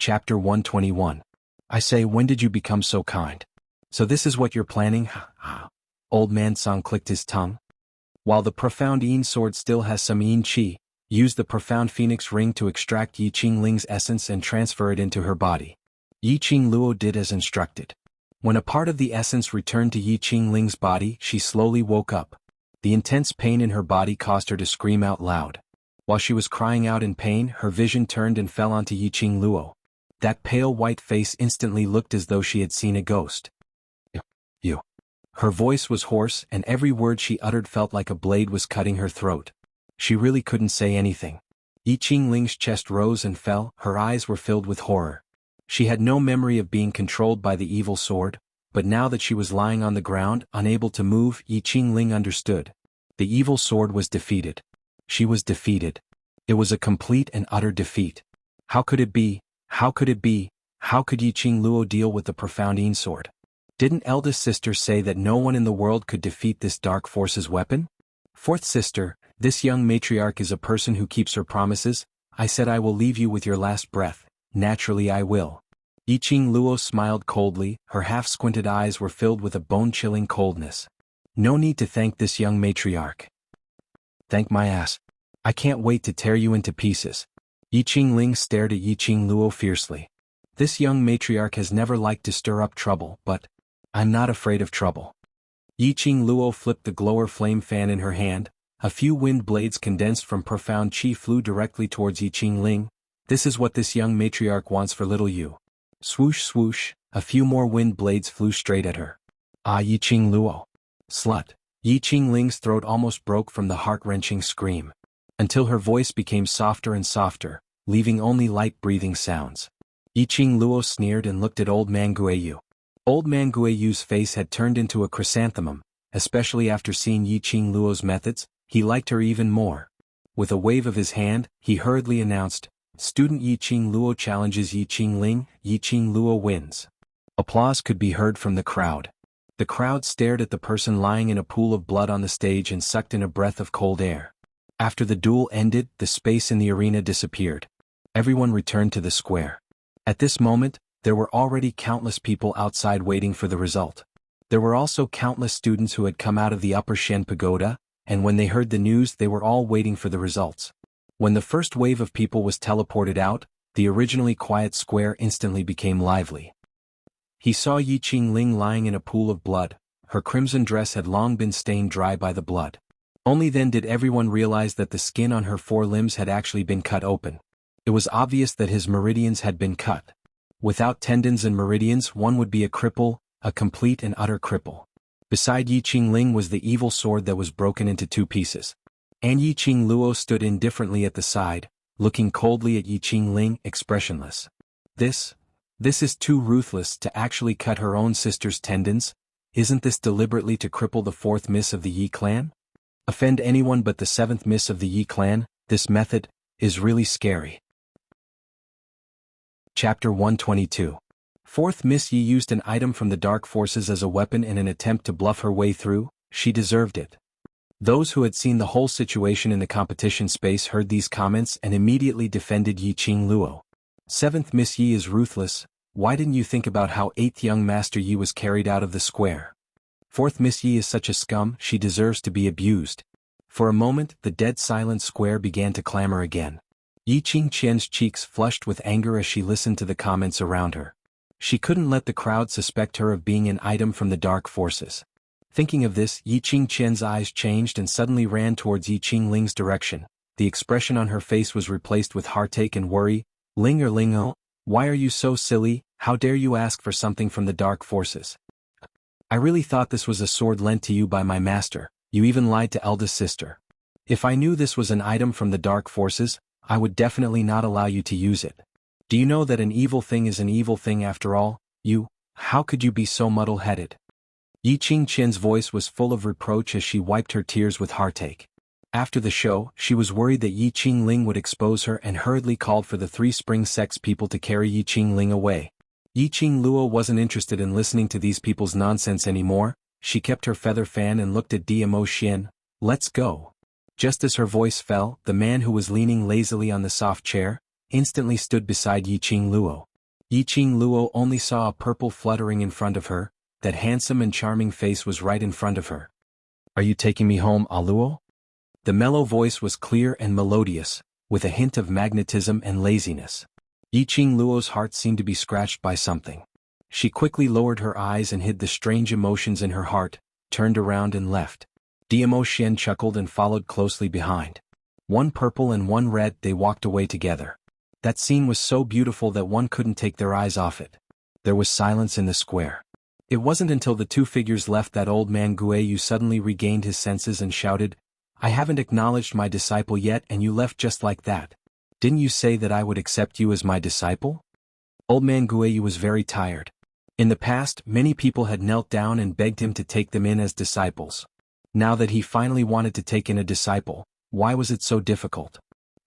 Chapter 121. I say, when did you become so kind? So this is what you're planning? Old man Song clicked his tongue. While the profound Yin sword still has some Yin chi, use the profound phoenix ring to extract Yi Qingling's essence and transfer it into her body. Yi Qingluo did as instructed. When a part of the essence returned to Yi Qingling's body, she slowly woke up. The intense pain in her body caused her to scream out loud. While she was crying out in pain, her vision turned and fell onto Yi Qingluo. That pale white face instantly looked as though she had seen a ghost. You. Her voice was hoarse, and every word she uttered felt like a blade was cutting her throat. She really couldn't say anything. Yi Qingling's chest rose and fell, her eyes were filled with horror. She had no memory of being controlled by the evil sword, but now that she was lying on the ground, unable to move, Yi Qingling understood. The evil sword was defeated. She was defeated. It was a complete and utter defeat. How could it be? How could it be? How could Yi Qingluo deal with the profound Yin sword? Didn't eldest sister say that no one in the world could defeat this dark force's weapon? Fourth sister, this young matriarch is a person who keeps her promises. I said I will leave you with your last breath. Naturally I will. Yi Qingluo smiled coldly, her half-squinted eyes were filled with a bone-chilling coldness. No need to thank this young matriarch. Thank my ass. I can't wait to tear you into pieces. Yi Qingling stared at Yi Qingluo fiercely. This young matriarch has never liked to stir up trouble, but I'm not afraid of trouble. Yi Qingluo flipped the glower flame fan in her hand. A few wind blades condensed from profound chi flew directly towards Yi Qingling. This is what this young matriarch wants for little you. Swoosh swoosh, a few more wind blades flew straight at her. Ah, Yi Qingluo. Slut. Yi Qingling's throat almost broke from the heart-wrenching scream. Until her voice became softer and softer, leaving only light breathing sounds. Yi Qingluo sneered and looked at Old Man Guiyu. Old Man Guiyu's face had turned into a chrysanthemum, especially after seeing Yi Qingluo's methods. He liked her even more. With a wave of his hand, he hurriedly announced, Student Yi Qingluo challenges Yi Qingling, Yi Qingluo wins. Applause could be heard from the crowd. The crowd stared at the person lying in a pool of blood on the stage and sucked in a breath of cold air. After the duel ended, the space in the arena disappeared. Everyone returned to the square. At this moment, there were already countless people outside waiting for the result. There were also countless students who had come out of the Upper Shen Pagoda, and when they heard the news they were all waiting for the results. When the first wave of people was teleported out, the originally quiet square instantly became lively. He saw Yi Qingling lying in a pool of blood. Her crimson dress had long been stained dry by the blood. Only then did everyone realize that the skin on her four limbs had actually been cut open. It was obvious that his meridians had been cut. Without tendons and meridians, one would be a cripple, a complete and utter cripple. Beside Yi Qingling was the evil sword that was broken into two pieces. And Yi Qingluo stood indifferently at the side, looking coldly at Yi Qingling, expressionless. This is too ruthless to actually cut her own sister's tendons. Isn't this deliberately to cripple the fourth miss of the Yi clan? Offend anyone but the seventh miss of the Yi clan? This method is really scary. Chapter 122. Fourth Miss Yi used an item from the Dark Forces as a weapon in an attempt to bluff her way through. She deserved it. Those who had seen the whole situation in the competition space heard these comments and immediately defended Yi Qingluo. Seventh Miss Yi is ruthless. Why didn't you think about how 8th young Master Yi was carried out of the square? Fourth Miss Yi is such a scum, she deserves to be abused. For a moment, the dead silent square began to clamor again. Yi Qingqian's cheeks flushed with anger as she listened to the comments around her. She couldn't let the crowd suspect her of being an item from the Dark Forces. Thinking of this, Yi Qingqian's eyes changed and suddenly ran towards Yi Qingling's direction. The expression on her face was replaced with heartache and worry. Ling or Lingo, why are you so silly? How dare you ask for something from the Dark Forces? I really thought this was a sword lent to you by my master. You even lied to eldest sister. If I knew this was an item from the Dark Forces, I would definitely not allow you to use it. Do you know that an evil thing is an evil thing after all? How could you be so muddle-headed? Yi Qingqian's voice was full of reproach as she wiped her tears with heartache. After the show, she was worried that Yi Qingling would expose her and hurriedly called for the 3 Spring Sex people to carry Yi Qingling away. Yi Qingluo wasn't interested in listening to these people's nonsense anymore. She kept her feather fan and looked at Dmo Xian. Let's go. Just as her voice fell, the man who was leaning lazily on the soft chair instantly stood beside Yi Qingluo. Yiqing Luo only saw a purple fluttering in front of her. That handsome and charming face was right in front of her. Are you taking me home, Luo? The mellow voice was clear and melodious, with a hint of magnetism and laziness. Yiqing Luo's heart seemed to be scratched by something. She quickly lowered her eyes and hid the strange emotions in her heart, turned around and left. Diamo Xian chuckled and followed closely behind. One purple and one red, they walked away together. That scene was so beautiful that one couldn't take their eyes off it. There was silence in the square. It wasn't until the two figures left that old man Guiyu suddenly regained his senses and shouted, "I haven't acknowledged my disciple yet and you left just like that. Didn't you say that I would accept you as my disciple?" Old man Guiyu was very tired. In the past, many people had knelt down and begged him to take them in as disciples. Now that he finally wanted to take in a disciple, why was it so difficult?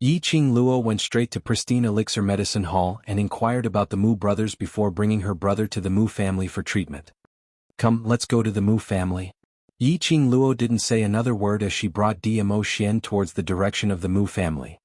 Yiqing Luo went straight to Pristine Elixir Medicine Hall and inquired about the Mu brothers before bringing her brother to the Mu family for treatment. "Come, let's go to the Mu family." Yiqing Luo didn't say another word as she brought Diamo Xian towards the direction of the Mu family.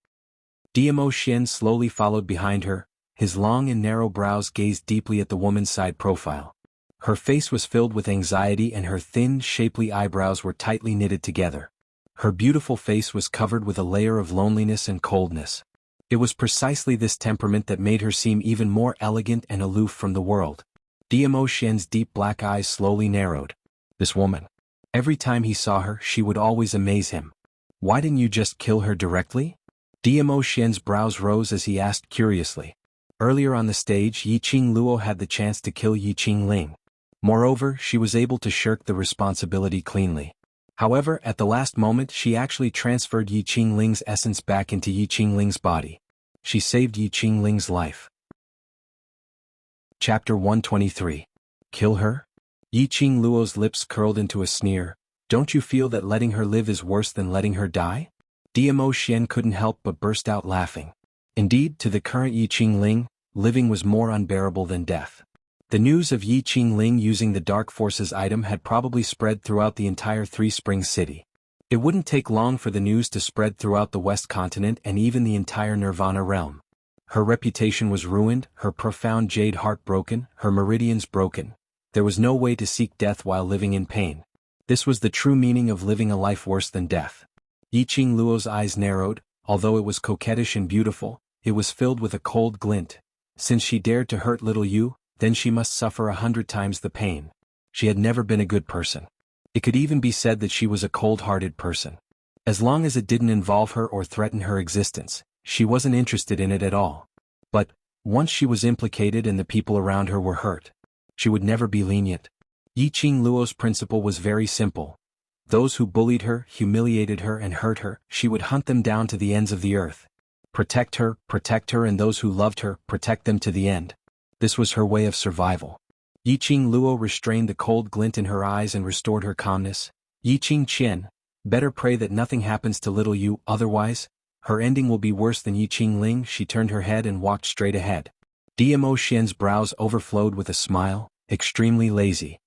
Diamo Xian slowly followed behind her. His long and narrow brows gazed deeply at the woman's side profile. Her face was filled with anxiety and her thin, shapely eyebrows were tightly knitted together. Her beautiful face was covered with a layer of loneliness and coldness. It was precisely this temperament that made her seem even more elegant and aloof from the world. Diamo Xian's deep black eyes slowly narrowed. This woman. Every time he saw her, she would always amaze him. Why didn't you just kill her directly? Diamo Xian's brows rose as he asked curiously. Earlier on the stage, Yiqing Luo had the chance to kill Yiqing Ling. Moreover, she was able to shirk the responsibility cleanly. However, at the last moment she actually transferred Yiqing Ling's essence back into Yiqing Ling's body. She saved Yiqing Ling's life. Chapter 123. Kill her? Yiqing Luo's lips curled into a sneer. Don't you feel that letting her live is worse than letting her die? Diamo Xian couldn't help but burst out laughing. Indeed, to the current Yiqing Ling, living was more unbearable than death. The news of Yiqing Ling using the Dark Forces item had probably spread throughout the entire Three Springs city. It wouldn't take long for the news to spread throughout the West Continent and even the entire Nirvana realm. Her reputation was ruined, her profound jade heart broken, her meridians broken. There was no way to seek death while living in pain. This was the true meaning of living a life worse than death. Yiqing Luo's eyes narrowed. Although it was coquettish and beautiful, it was filled with a cold glint. Since she dared to hurt little Yu, then she must suffer 100 times the pain. She had never been a good person. It could even be said that she was a cold-hearted person. As long as it didn't involve her or threaten her existence, she wasn't interested in it at all. But, once she was implicated and the people around her were hurt, she would never be lenient. Yiqing Luo's principle was very simple. Those who bullied her, humiliated her and hurt her, she would hunt them down to the ends of the earth. Protect her, and those who loved her, protect them to the end. This was her way of survival. Yiqing Luo restrained the cold glint in her eyes and restored her calmness. Yiqing Qian, better pray that nothing happens to little Yu, otherwise, her ending will be worse than Yiqing Ling. She turned her head and walked straight ahead. Diamo Xian's brows overflowed with a smile, extremely lazy.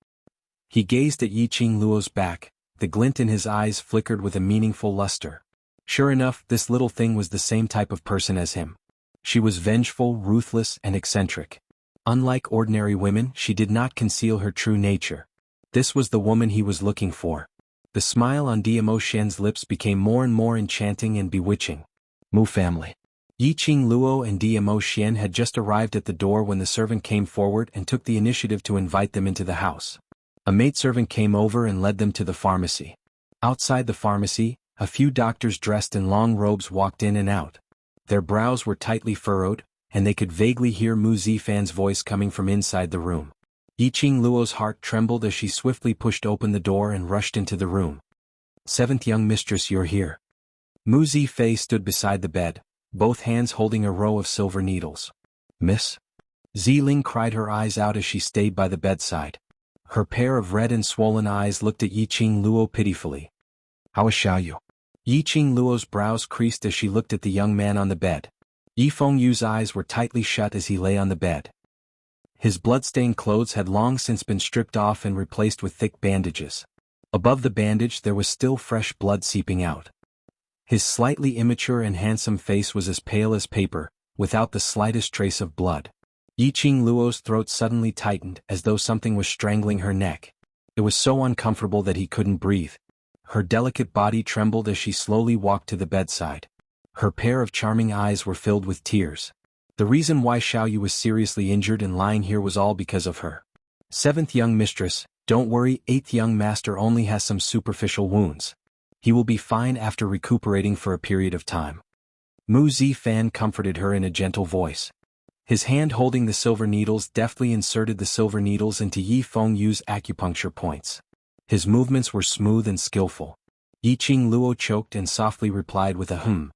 He gazed at Yiqing Luo's back. The glint in his eyes flickered with a meaningful luster. Sure enough, this little thing was the same type of person as him. She was vengeful, ruthless, and eccentric. Unlike ordinary women, she did not conceal her true nature. This was the woman he was looking for. The smile on Diamo Xian's lips became more and more enchanting and bewitching. Mu family. Yiqing Luo and Diamo Xian had just arrived at the door when the servant came forward and took the initiative to invite them into the house. A maidservant came over and led them to the pharmacy. Outside the pharmacy, a few doctors dressed in long robes walked in and out. Their brows were tightly furrowed, and they could vaguely hear Mu Zifan's voice coming from inside the room. Yiqing Luo's heart trembled as she swiftly pushed open the door and rushed into the room. "Seventh young mistress, you're here." Mu Zifei stood beside the bed, both hands holding a row of silver needles. "Miss?" Ziling cried her eyes out as she stayed by the bedside. Her pair of red and swollen eyes looked at Yiqing Luo pitifully. "How is Xiaoyu?" Yiqing Luo's brows creased as she looked at the young man on the bed. Yifeng Yu's eyes were tightly shut as he lay on the bed. His blood-stained clothes had long since been stripped off and replaced with thick bandages. Above the bandage there was still fresh blood seeping out. His slightly immature and handsome face was as pale as paper, without the slightest trace of blood. Yiqing Luo's throat suddenly tightened as though something was strangling her neck. It was so uncomfortable that he couldn't breathe. Her delicate body trembled as she slowly walked to the bedside. Her pair of charming eyes were filled with tears. The reason why Xiaoyu was seriously injured and lying here was all because of her. 7th young mistress, don't worry, 8th young master only has some superficial wounds. He will be fine after recuperating for a period of time. Mu Zifan comforted her in a gentle voice. His hand holding the silver needles deftly inserted the silver needles into Yi Fengyu's acupuncture points. His movements were smooth and skillful. Yiqing Luo choked and softly replied with a "hmm."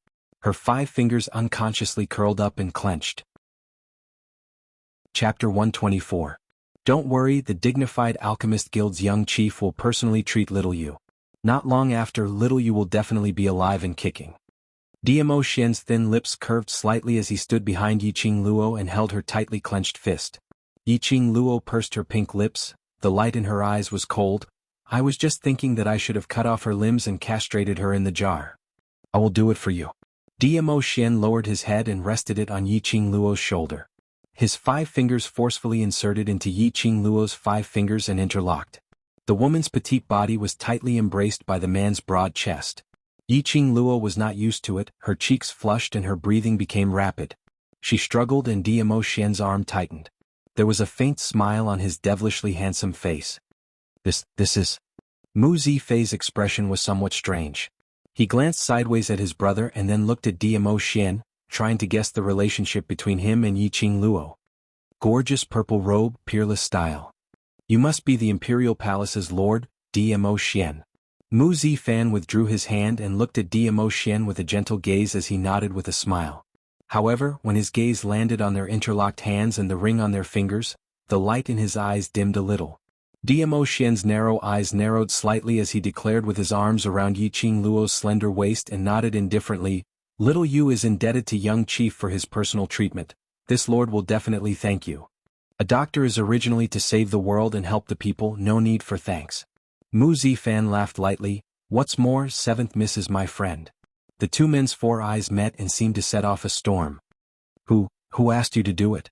Her 5 fingers unconsciously curled up and clenched. Chapter 124. Don't worry, the dignified Alchemist Guild's young chief will personally treat Little Yu. Not long after, Little Yu will definitely be alive and kicking. Diamo Xian's thin lips curved slightly as he stood behind Yiqing Luo and held her tightly clenched fist. Yiqing Luo pursed her pink lips, the light in her eyes was cold. I was just thinking that I should have cut off her limbs and castrated her in the jar. I will do it for you. Diamo Xian lowered his head and rested it on Yiqing Luo's shoulder. His 5 fingers forcefully inserted into Yiqing Luo's 5 fingers and interlocked. The woman's petite body was tightly embraced by the man's broad chest. Yiqing Luo was not used to it, her cheeks flushed and her breathing became rapid. She struggled and Diamo Xian's arm tightened. There was a faint smile on his devilishly handsome face. This is... Mu Zifei's expression was somewhat strange. He glanced sideways at his brother and then looked at Diamo Xian, trying to guess the relationship between him and Yiqing Luo. Gorgeous purple robe, peerless style. You must be the Imperial Palace's lord, Diamo Xian. Mu Zifan withdrew his hand and looked at Diamo Xian with a gentle gaze as he nodded with a smile. However, when his gaze landed on their interlocked hands and the ring on their fingers, the light in his eyes dimmed a little. Diamo Xian's narrow eyes narrowed slightly as he declared with his arms around Yiqing Luo's slender waist and nodded indifferently, Little Yu is indebted to young chief for his personal treatment. This lord will definitely thank you. A doctor is originally to save the world and help the people, no need for thanks. Mu Zifan laughed lightly, what's more, 7th Miss is my friend. The 2 men's 4 eyes met and seemed to set off a storm. Who asked you to do it?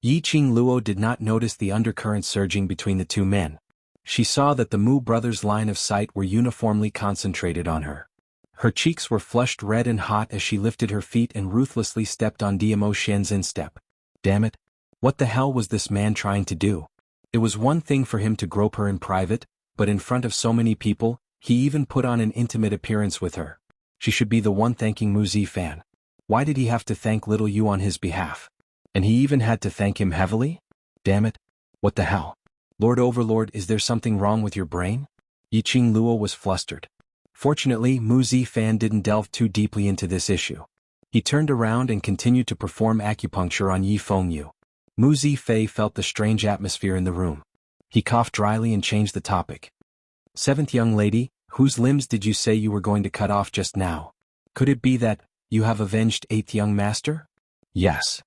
Yiqing Luo did not notice the undercurrent surging between the 2 men. She saw that the Mu brothers' line of sight were uniformly concentrated on her. Her cheeks were flushed red and hot as she lifted her feet and ruthlessly stepped on Diamo Xian's instep. Damn it! What the hell was this man trying to do? It was one thing for him to grope her in private, but in front of so many people, he even put on an intimate appearance with her. She should be the one thanking Mu Zifan. Why did he have to thank Little Yu on his behalf? And he even had to thank him heavily? Damn it! What the hell? Lord Overlord, is there something wrong with your brain? Yiqing Luo was flustered. Fortunately, Mu Zifan didn't delve too deeply into this issue. He turned around and continued to perform acupuncture on Yi Fengyu. Mu Zifei felt the strange atmosphere in the room. He coughed dryly and changed the topic. 7th young lady, whose limbs did you say you were going to cut off just now? Could it be that you have avenged 8th young master? Yes.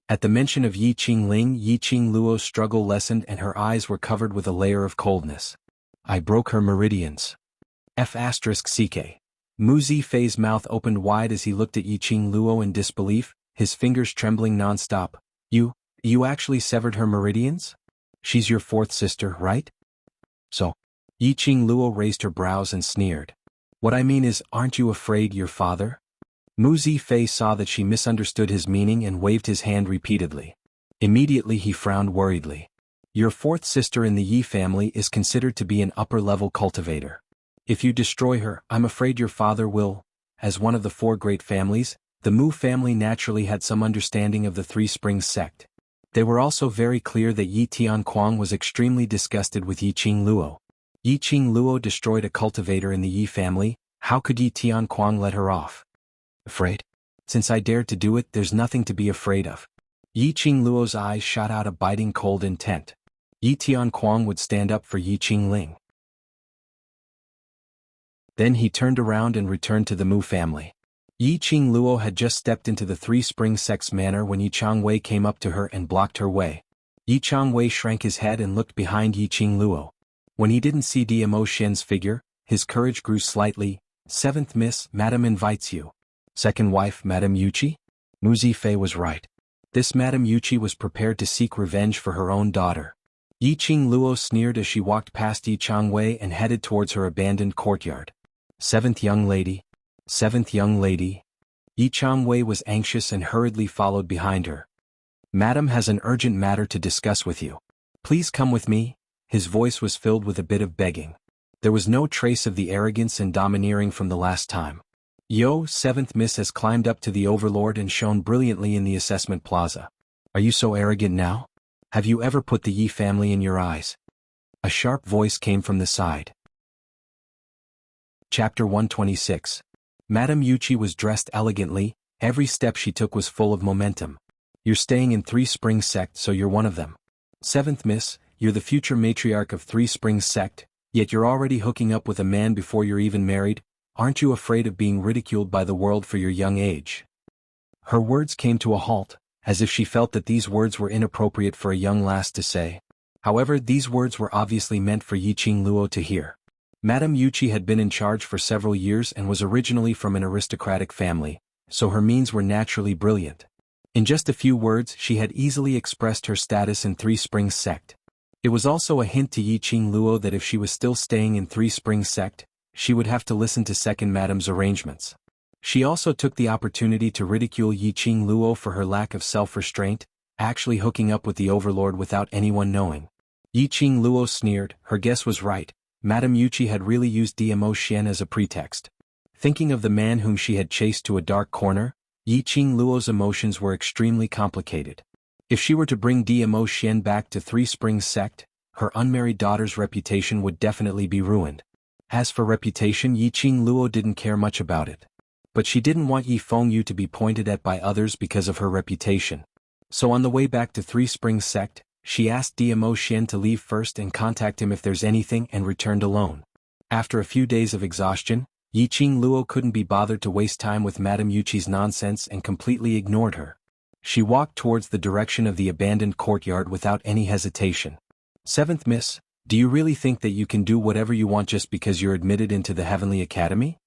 At the mention of Yiqing Ling, Yiqing Luo's struggle lessened and her eyes were covered with a layer of coldness. I broke her meridians. F***ck. Mu Zifei's mouth opened wide as he looked at Yiqing Luo in disbelief, his fingers trembling non-stop. You actually severed her meridians? She's your 4th sister, right? So. Yiqing Luo raised her brows and sneered. What I mean is, aren't you afraid your father? Mu Zifei saw that she misunderstood his meaning and waved his hand repeatedly. Immediately he frowned worriedly. Your 4th sister in the Yi family is considered to be an upper-level cultivator. If you destroy her, I'm afraid your father will. As one of the 4 great families, the Mu family naturally had some understanding of the Three Springs sect. They were also very clear that Yi Tianquang was extremely disgusted with Yiqing Luo. Yiqing Luo destroyed a cultivator in the Yi family, how could Yi Tianquang let her off? Afraid? Since I dared to do it, there's nothing to be afraid of. Yiqing Luo's eyes shot out a biting cold intent. Yi Tianquang would stand up for Yiqing Ling. Then he turned around and returned to the Mu family. Yiqing Luo had just stepped into the Three Springs sect's manor when Yi Changwei came up to her and blocked her way. Yi Changwei shrank his head and looked behind Yiqing Luo. When he didn't see Diamo Xian's figure, his courage grew slightly. 7th Miss, Madam invites you. 2nd wife, Madam Yuqi? Mu Zifei was right. This Madame Yuchi was prepared to seek revenge for her own daughter. Yi Qing Luo sneered as she walked past Yi Changwei and headed towards her abandoned courtyard. Seventh young lady. Seventh young lady. Yi Changwei was anxious and hurriedly followed behind her. Madam has an urgent matter to discuss with you. Please come with me. His voice was filled with a bit of begging. There was no trace of the arrogance and domineering from the last time. Yo, seventh miss has climbed up to the overlord and shone brilliantly in the assessment plaza. Are you so arrogant now? Have you ever put the Yi family in your eyes? A sharp voice came from the side. Chapter 126. Madame Yuchi was dressed elegantly, every step she took was full of momentum. You're staying in Three Springs sect, so you're one of them. Seventh miss, you're the future matriarch of Three Springs sect, yet you're already hooking up with a man before you're even married. Aren't you afraid of being ridiculed by the world for your young age? Her words came to a halt, as if she felt that these words were inappropriate for a young lass to say. However, these words were obviously meant for Yi Qing Luo to hear. Madame Yuchi had been in charge for several years and was originally from an aristocratic family, so her means were naturally brilliant. In just a few words she had easily expressed her status in Three Springs sect. It was also a hint to Yi Qing Luo that if she was still staying in Three Springs sect, she would have to listen to Second Madame's arrangements. She also took the opportunity to ridicule Yi Qing Luo for her lack of self-restraint, actually hooking up with the overlord without anyone knowing. Yi Qing Luo sneered. Her guess was right. Madame Yuchi had really used Diamo Xian as a pretext. Thinking of the man whom she had chased to a dark corner, Yi Qing Luo's emotions were extremely complicated. If she were to bring Diamo Xian back to Three Springs sect, her unmarried daughter's reputation would definitely be ruined. As for reputation, Yi Qing Luo didn't care much about it. But she didn't want Yi Fengyu to be pointed at by others because of her reputation. So on the way back to Three Springs sect, she asked Diamo Xian to leave first and contact him if there's anything and returned alone. After a few days of exhaustion, Yi Qing Luo couldn't be bothered to waste time with Madame Yuchi's nonsense and completely ignored her. She walked towards the direction of the abandoned courtyard without any hesitation. Seventh miss, do you really think that you can do whatever you want just because you're admitted into the Heavenly Academy?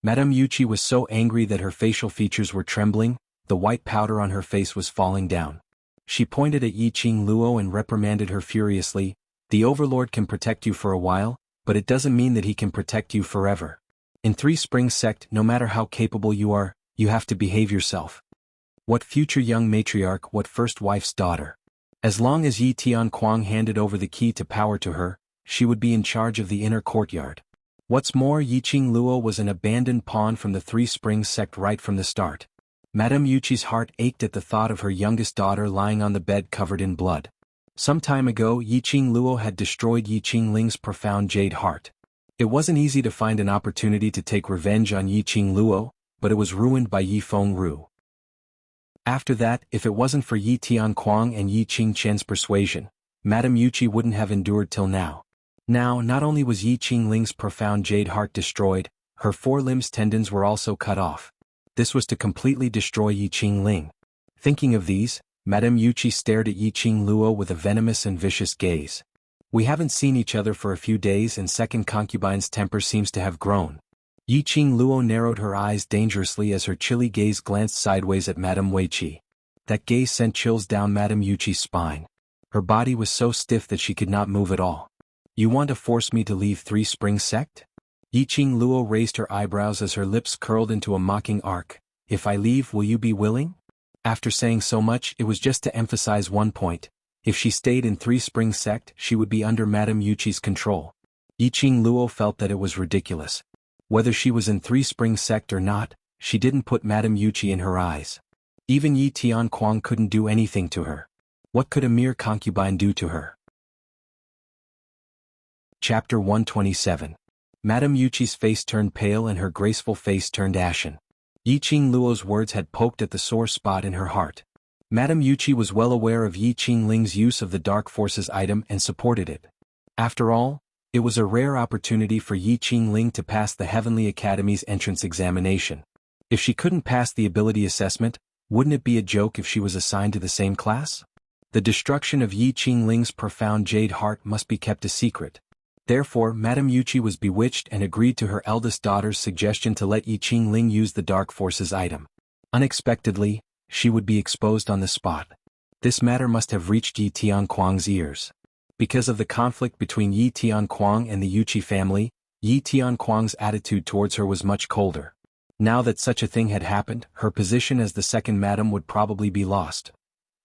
Madame Yuchi was so angry that her facial features were trembling, the white powder on her face was falling down. She pointed at Yi Qing Luo and reprimanded her furiously. The overlord can protect you for a while, but it doesn't mean that he can protect you forever. In Three Springs sect, no matter how capable you are, you have to behave yourself. What future young matriarch, what first wife's daughter? As long as Yi Tianquang handed over the key to power to her, she would be in charge of the inner courtyard. What's more, Yi Qing Luo was an abandoned pawn from the Three Springs sect right from the start. Madame Yuchi's heart ached at the thought of her youngest daughter lying on the bed covered in blood. Some time ago, Yi Qing Luo had destroyed Yi Qingling's profound jade heart. It wasn't easy to find an opportunity to take revenge on Yi Qing Luo, but it was ruined by Yi Fengru. After that, if it wasn't for Yi Tianquang and Yi Qingchen's persuasion, Madame Yuchi wouldn't have endured till now. Now, not only was Yi Qingling's profound jade heart destroyed, her forelimbs tendons were also cut off. This was to completely destroy Yi Qingling. Thinking of these, Madame Yuchi stared at Yi Qing Luo with a venomous and vicious gaze. We haven't seen each other for a few days and second concubine's temper seems to have grown. Yi Qing Luo narrowed her eyes dangerously as her chilly gaze glanced sideways at Madame Weiqi. That gaze sent chills down Madame Yuchi's spine. Her body was so stiff that she could not move at all. You want to force me to leave Three Springs sect? Yi Qing Luo raised her eyebrows as her lips curled into a mocking arc. If I leave, will you be willing? After saying so much, it was just to emphasize one point. If she stayed in Three Springs sect, she would be under Madame Yuchi's control. Yi Qing Luo felt that it was ridiculous. Whether she was in Three Springs sect or not, she didn't put Madame Yuchi in her eyes. Even Yi Tianquang couldn't do anything to her. What could a mere concubine do to her? Chapter 127. Madame Yuchi's face turned pale and her graceful face turned ashen. Yi Qing Luo's words had poked at the sore spot in her heart. Madame Yuchi was well aware of Yi Qingling's use of the Dark Forces item and supported it. After all, it was a rare opportunity for Yi Qingling to pass the Heavenly Academy's entrance examination. If she couldn't pass the ability assessment, wouldn't it be a joke if she was assigned to the same class? The destruction of Yi Qingling's profound jade heart must be kept a secret. Therefore, Madame Yuchi was bewitched and agreed to her eldest daughter's suggestion to let Yi Qingling use the Dark Forces item. Unexpectedly, she would be exposed on the spot. This matter must have reached Yi Tianquang's ears. Because of the conflict between Yi Tianquang and the Yuqi family, Yi Tianquang's attitude towards her was much colder. Now that such a thing had happened, her position as the second madam would probably be lost.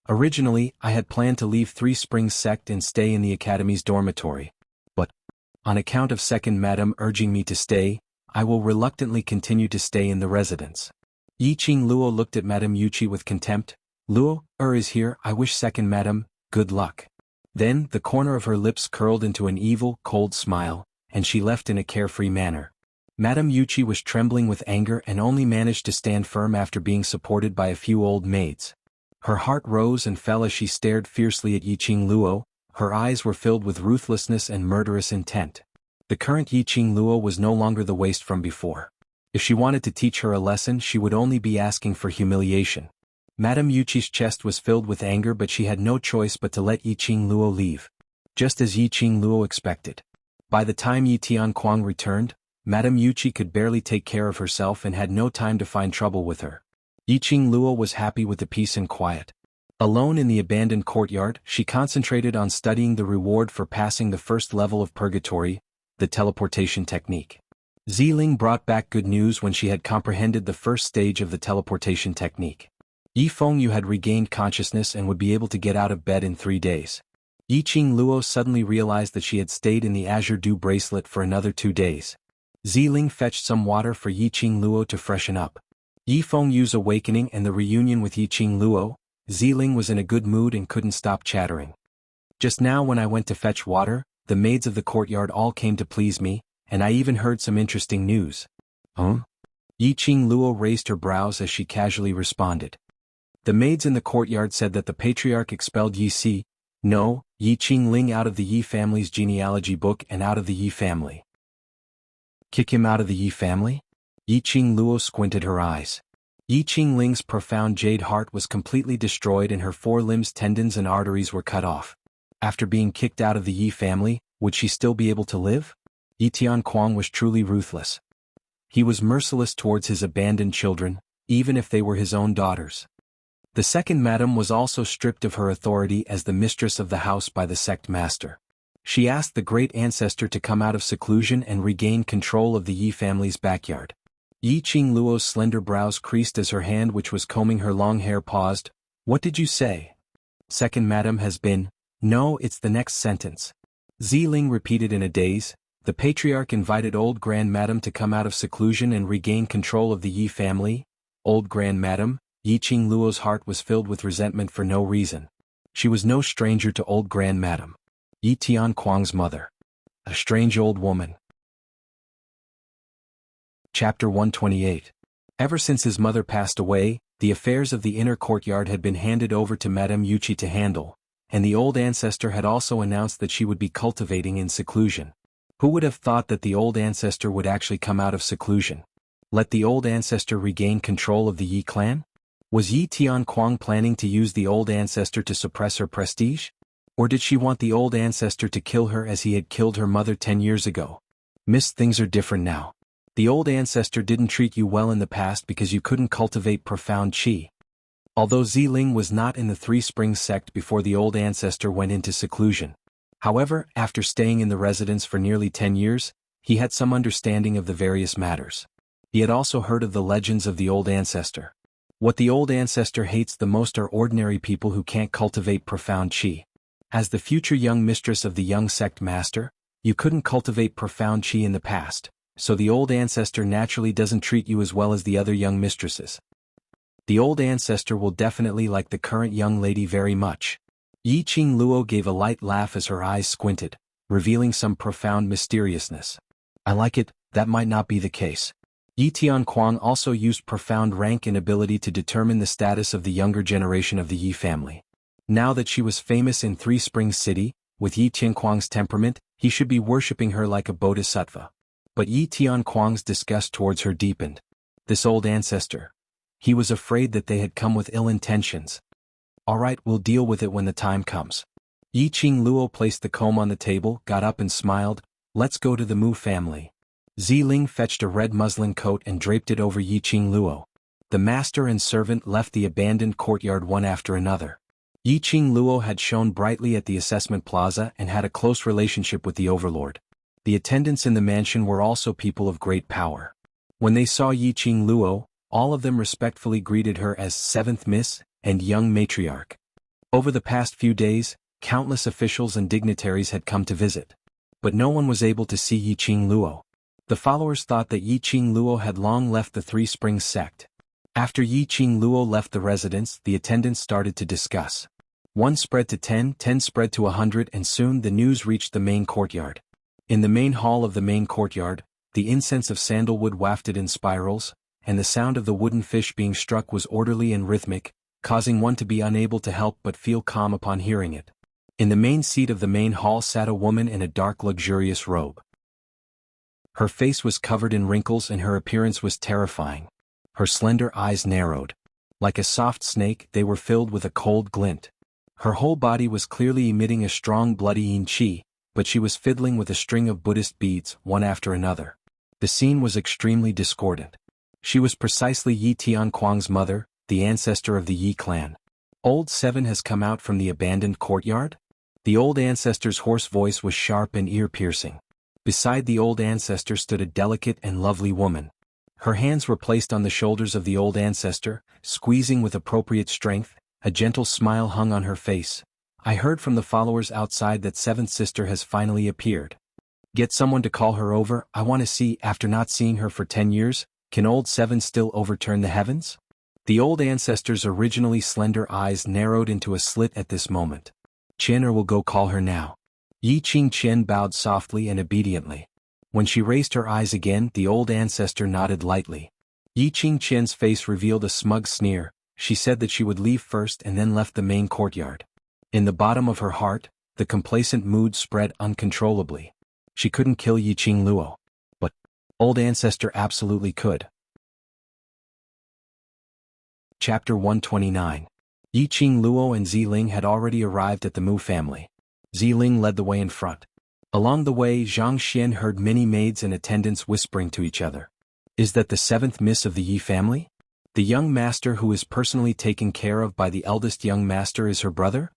Originally, I had planned to leave Three Springs sect and stay in the academy's dormitory. But, on account of second madam urging me to stay, I will reluctantly continue to stay in the residence. Yiqing Luo looked at Madame Yuqi with contempt. Luo, is here, I wish second madam, good luck. Then, the corner of her lips curled into an evil, cold smile, and she left in a carefree manner. Madame Yuqi was trembling with anger and only managed to stand firm after being supported by a few old maids. Her heart rose and fell as she stared fiercely at Yiqing Luo. Her eyes were filled with ruthlessness and murderous intent. The current Yiqing Luo was no longer the waste from before. If she wanted to teach her a lesson, she would only be asking for humiliation. Madame Yuqi's chest was filled with anger, but she had no choice but to let Yiqing Luo leave. Just as Yiqing Luo expected. By the time Yi Tianquang returned, Madame Yuqi could barely take care of herself and had no time to find trouble with her. Yiqing Luo was happy with the peace and quiet. Alone in the abandoned courtyard, she concentrated on studying the reward for passing the first level of purgatory, the teleportation technique. Ziling brought back good news when she had comprehended the first stage of the teleportation technique. Yi Fengyu had regained consciousness and would be able to get out of bed in 3 days. Yiqing Luo suddenly realized that she had stayed in the Azure Dew bracelet for another 2 days. Ziling fetched some water for Yiqing Luo to freshen up. Yi Fengyu's awakening and the reunion with Yiqing Luo, Ziling was in a good mood and couldn't stop chattering. Just now when I went to fetch water, the maids of the courtyard all came to please me, and I even heard some interesting news. Huh? Yiqing Luo raised her brows as she casually responded. The maids in the courtyard said that the patriarch expelled Yi Qingling out of the Yi family's genealogy book and out of the Yi family. Kick him out of the Yi family? Yiqing Luo squinted her eyes. Yi Qingling's profound jade heart was completely destroyed and her 4 limbs, tendons and arteries were cut off. After being kicked out of the Yi family, would she still be able to live? Yi Tianquang was truly ruthless. He was merciless towards his abandoned children, even if they were his own daughters. The second madam was also stripped of her authority as the mistress of the house by the sect master. She asked the great ancestor to come out of seclusion and regain control of the Yi family's backyard. Yiqing Luo's slender brows creased as her hand which was combing her long hair paused. What did you say? Second madam has been. No, it's the next sentence. Ziling repeated in a daze. The patriarch invited old grand madam to come out of seclusion and regain control of the Yi family. Old grand madam? Yiqing Luo's heart was filled with resentment for no reason. She was no stranger to old grand madam. Yi Tianquang's mother. A strange old woman. Chapter 128. Ever since his mother passed away, the affairs of the inner courtyard had been handed over to Madame Yuqi to handle, and the old ancestor had also announced that she would be cultivating in seclusion. Who would have thought that the old ancestor would actually come out of seclusion? Let the old ancestor regain control of the Yi clan? Was Yi Tianquang planning to use the old ancestor to suppress her prestige? Or did she want the old ancestor to kill her as he had killed her mother 10 years ago? Miss, things are different now. The old ancestor didn't treat you well in the past because you couldn't cultivate profound qi. Although Ziling was not in the Three Springs sect before the old ancestor went into seclusion. However, after staying in the residence for nearly 10 years, he had some understanding of the various matters. He had also heard of the legends of the old ancestor. What the old ancestor hates the most are ordinary people who can't cultivate profound qi. As the future young mistress of the young sect master, you couldn't cultivate profound qi in the past, so the old ancestor naturally doesn't treat you as well as the other young mistresses. The old ancestor will definitely like the current young lady very much. Yiqing Luo gave a light laugh as her eyes squinted, revealing some profound mysteriousness. I like it, that might not be the case. Yi Tianquang also used profound rank and ability to determine the status of the younger generation of the Yi family. Now that she was famous in Three Springs City, with Yi Tianquang's temperament, he should be worshipping her like a bodhisattva. But Yi Tianquang's disgust towards her deepened. This old ancestor. He was afraid that they had come with ill intentions. Alright, we'll deal with it when the time comes. Yiqing Luo placed the comb on the table, got up and smiled. Let's go to the Mu family. Ziling fetched a red muslin coat and draped it over Yiqing Luo. The master and servant left the abandoned courtyard one after another. Yiqing Luo had shone brightly at the assessment plaza and had a close relationship with the overlord. The attendants in the mansion were also people of great power. When they saw Yiqing Luo, all of them respectfully greeted her as Seventh Miss and Young Matriarch. Over the past few days, countless officials and dignitaries had come to visit. But no one was able to see Yiqing Luo. The followers thought that Yiqing Luo had long left the Three Springs sect. After Yiqing Luo left the residence, the attendants started to discuss. 1 spread to 10, 10 spread to 100, and soon the news reached the main courtyard. In the main hall of the main courtyard, the incense of sandalwood wafted in spirals, and the sound of the wooden fish being struck was orderly and rhythmic, causing one to be unable to help but feel calm upon hearing it. In the main seat of the main hall sat a woman in a dark luxurious robe. Her face was covered in wrinkles and her appearance was terrifying. Her slender eyes narrowed. Like a soft snake, they were filled with a cold glint. Her whole body was clearly emitting a strong bloody yin qi, but she was fiddling with a string of Buddhist beads, one after another. The scene was extremely discordant. She was precisely Yi Tianquang's mother, the ancestor of the Yi clan. Old Seven has come out from the abandoned courtyard? The old ancestor's hoarse voice was sharp and ear-piercing. Beside the old ancestor stood a delicate and lovely woman. Her hands were placed on the shoulders of the old ancestor, squeezing with appropriate strength. A gentle smile hung on her face. I heard from the followers outside that Seventh Sister has finally appeared. Get someone to call her over. I want to see, after not seeing her for 10 years, can old Seven still overturn the heavens? The old ancestor's originally slender eyes narrowed into a slit at this moment. Qian will go call her now. Yiqing Qian bowed softly and obediently. When she raised her eyes again, the old ancestor nodded lightly. Yiqing Qian's face revealed a smug sneer. She said that she would leave first and then left the main courtyard. In the bottom of her heart, the complacent mood spread uncontrollably. She couldn't kill Yiqing Luo. But old ancestor absolutely could. Chapter 129. Yiqing Luo and Ziling had already arrived at the Mu family. Ziling led the way in front. Along the way, Zhang Xian heard many maids and attendants whispering to each other. Is that the 7th Miss of the Yi family? The young master who is personally taken care of by the eldest young master is her brother?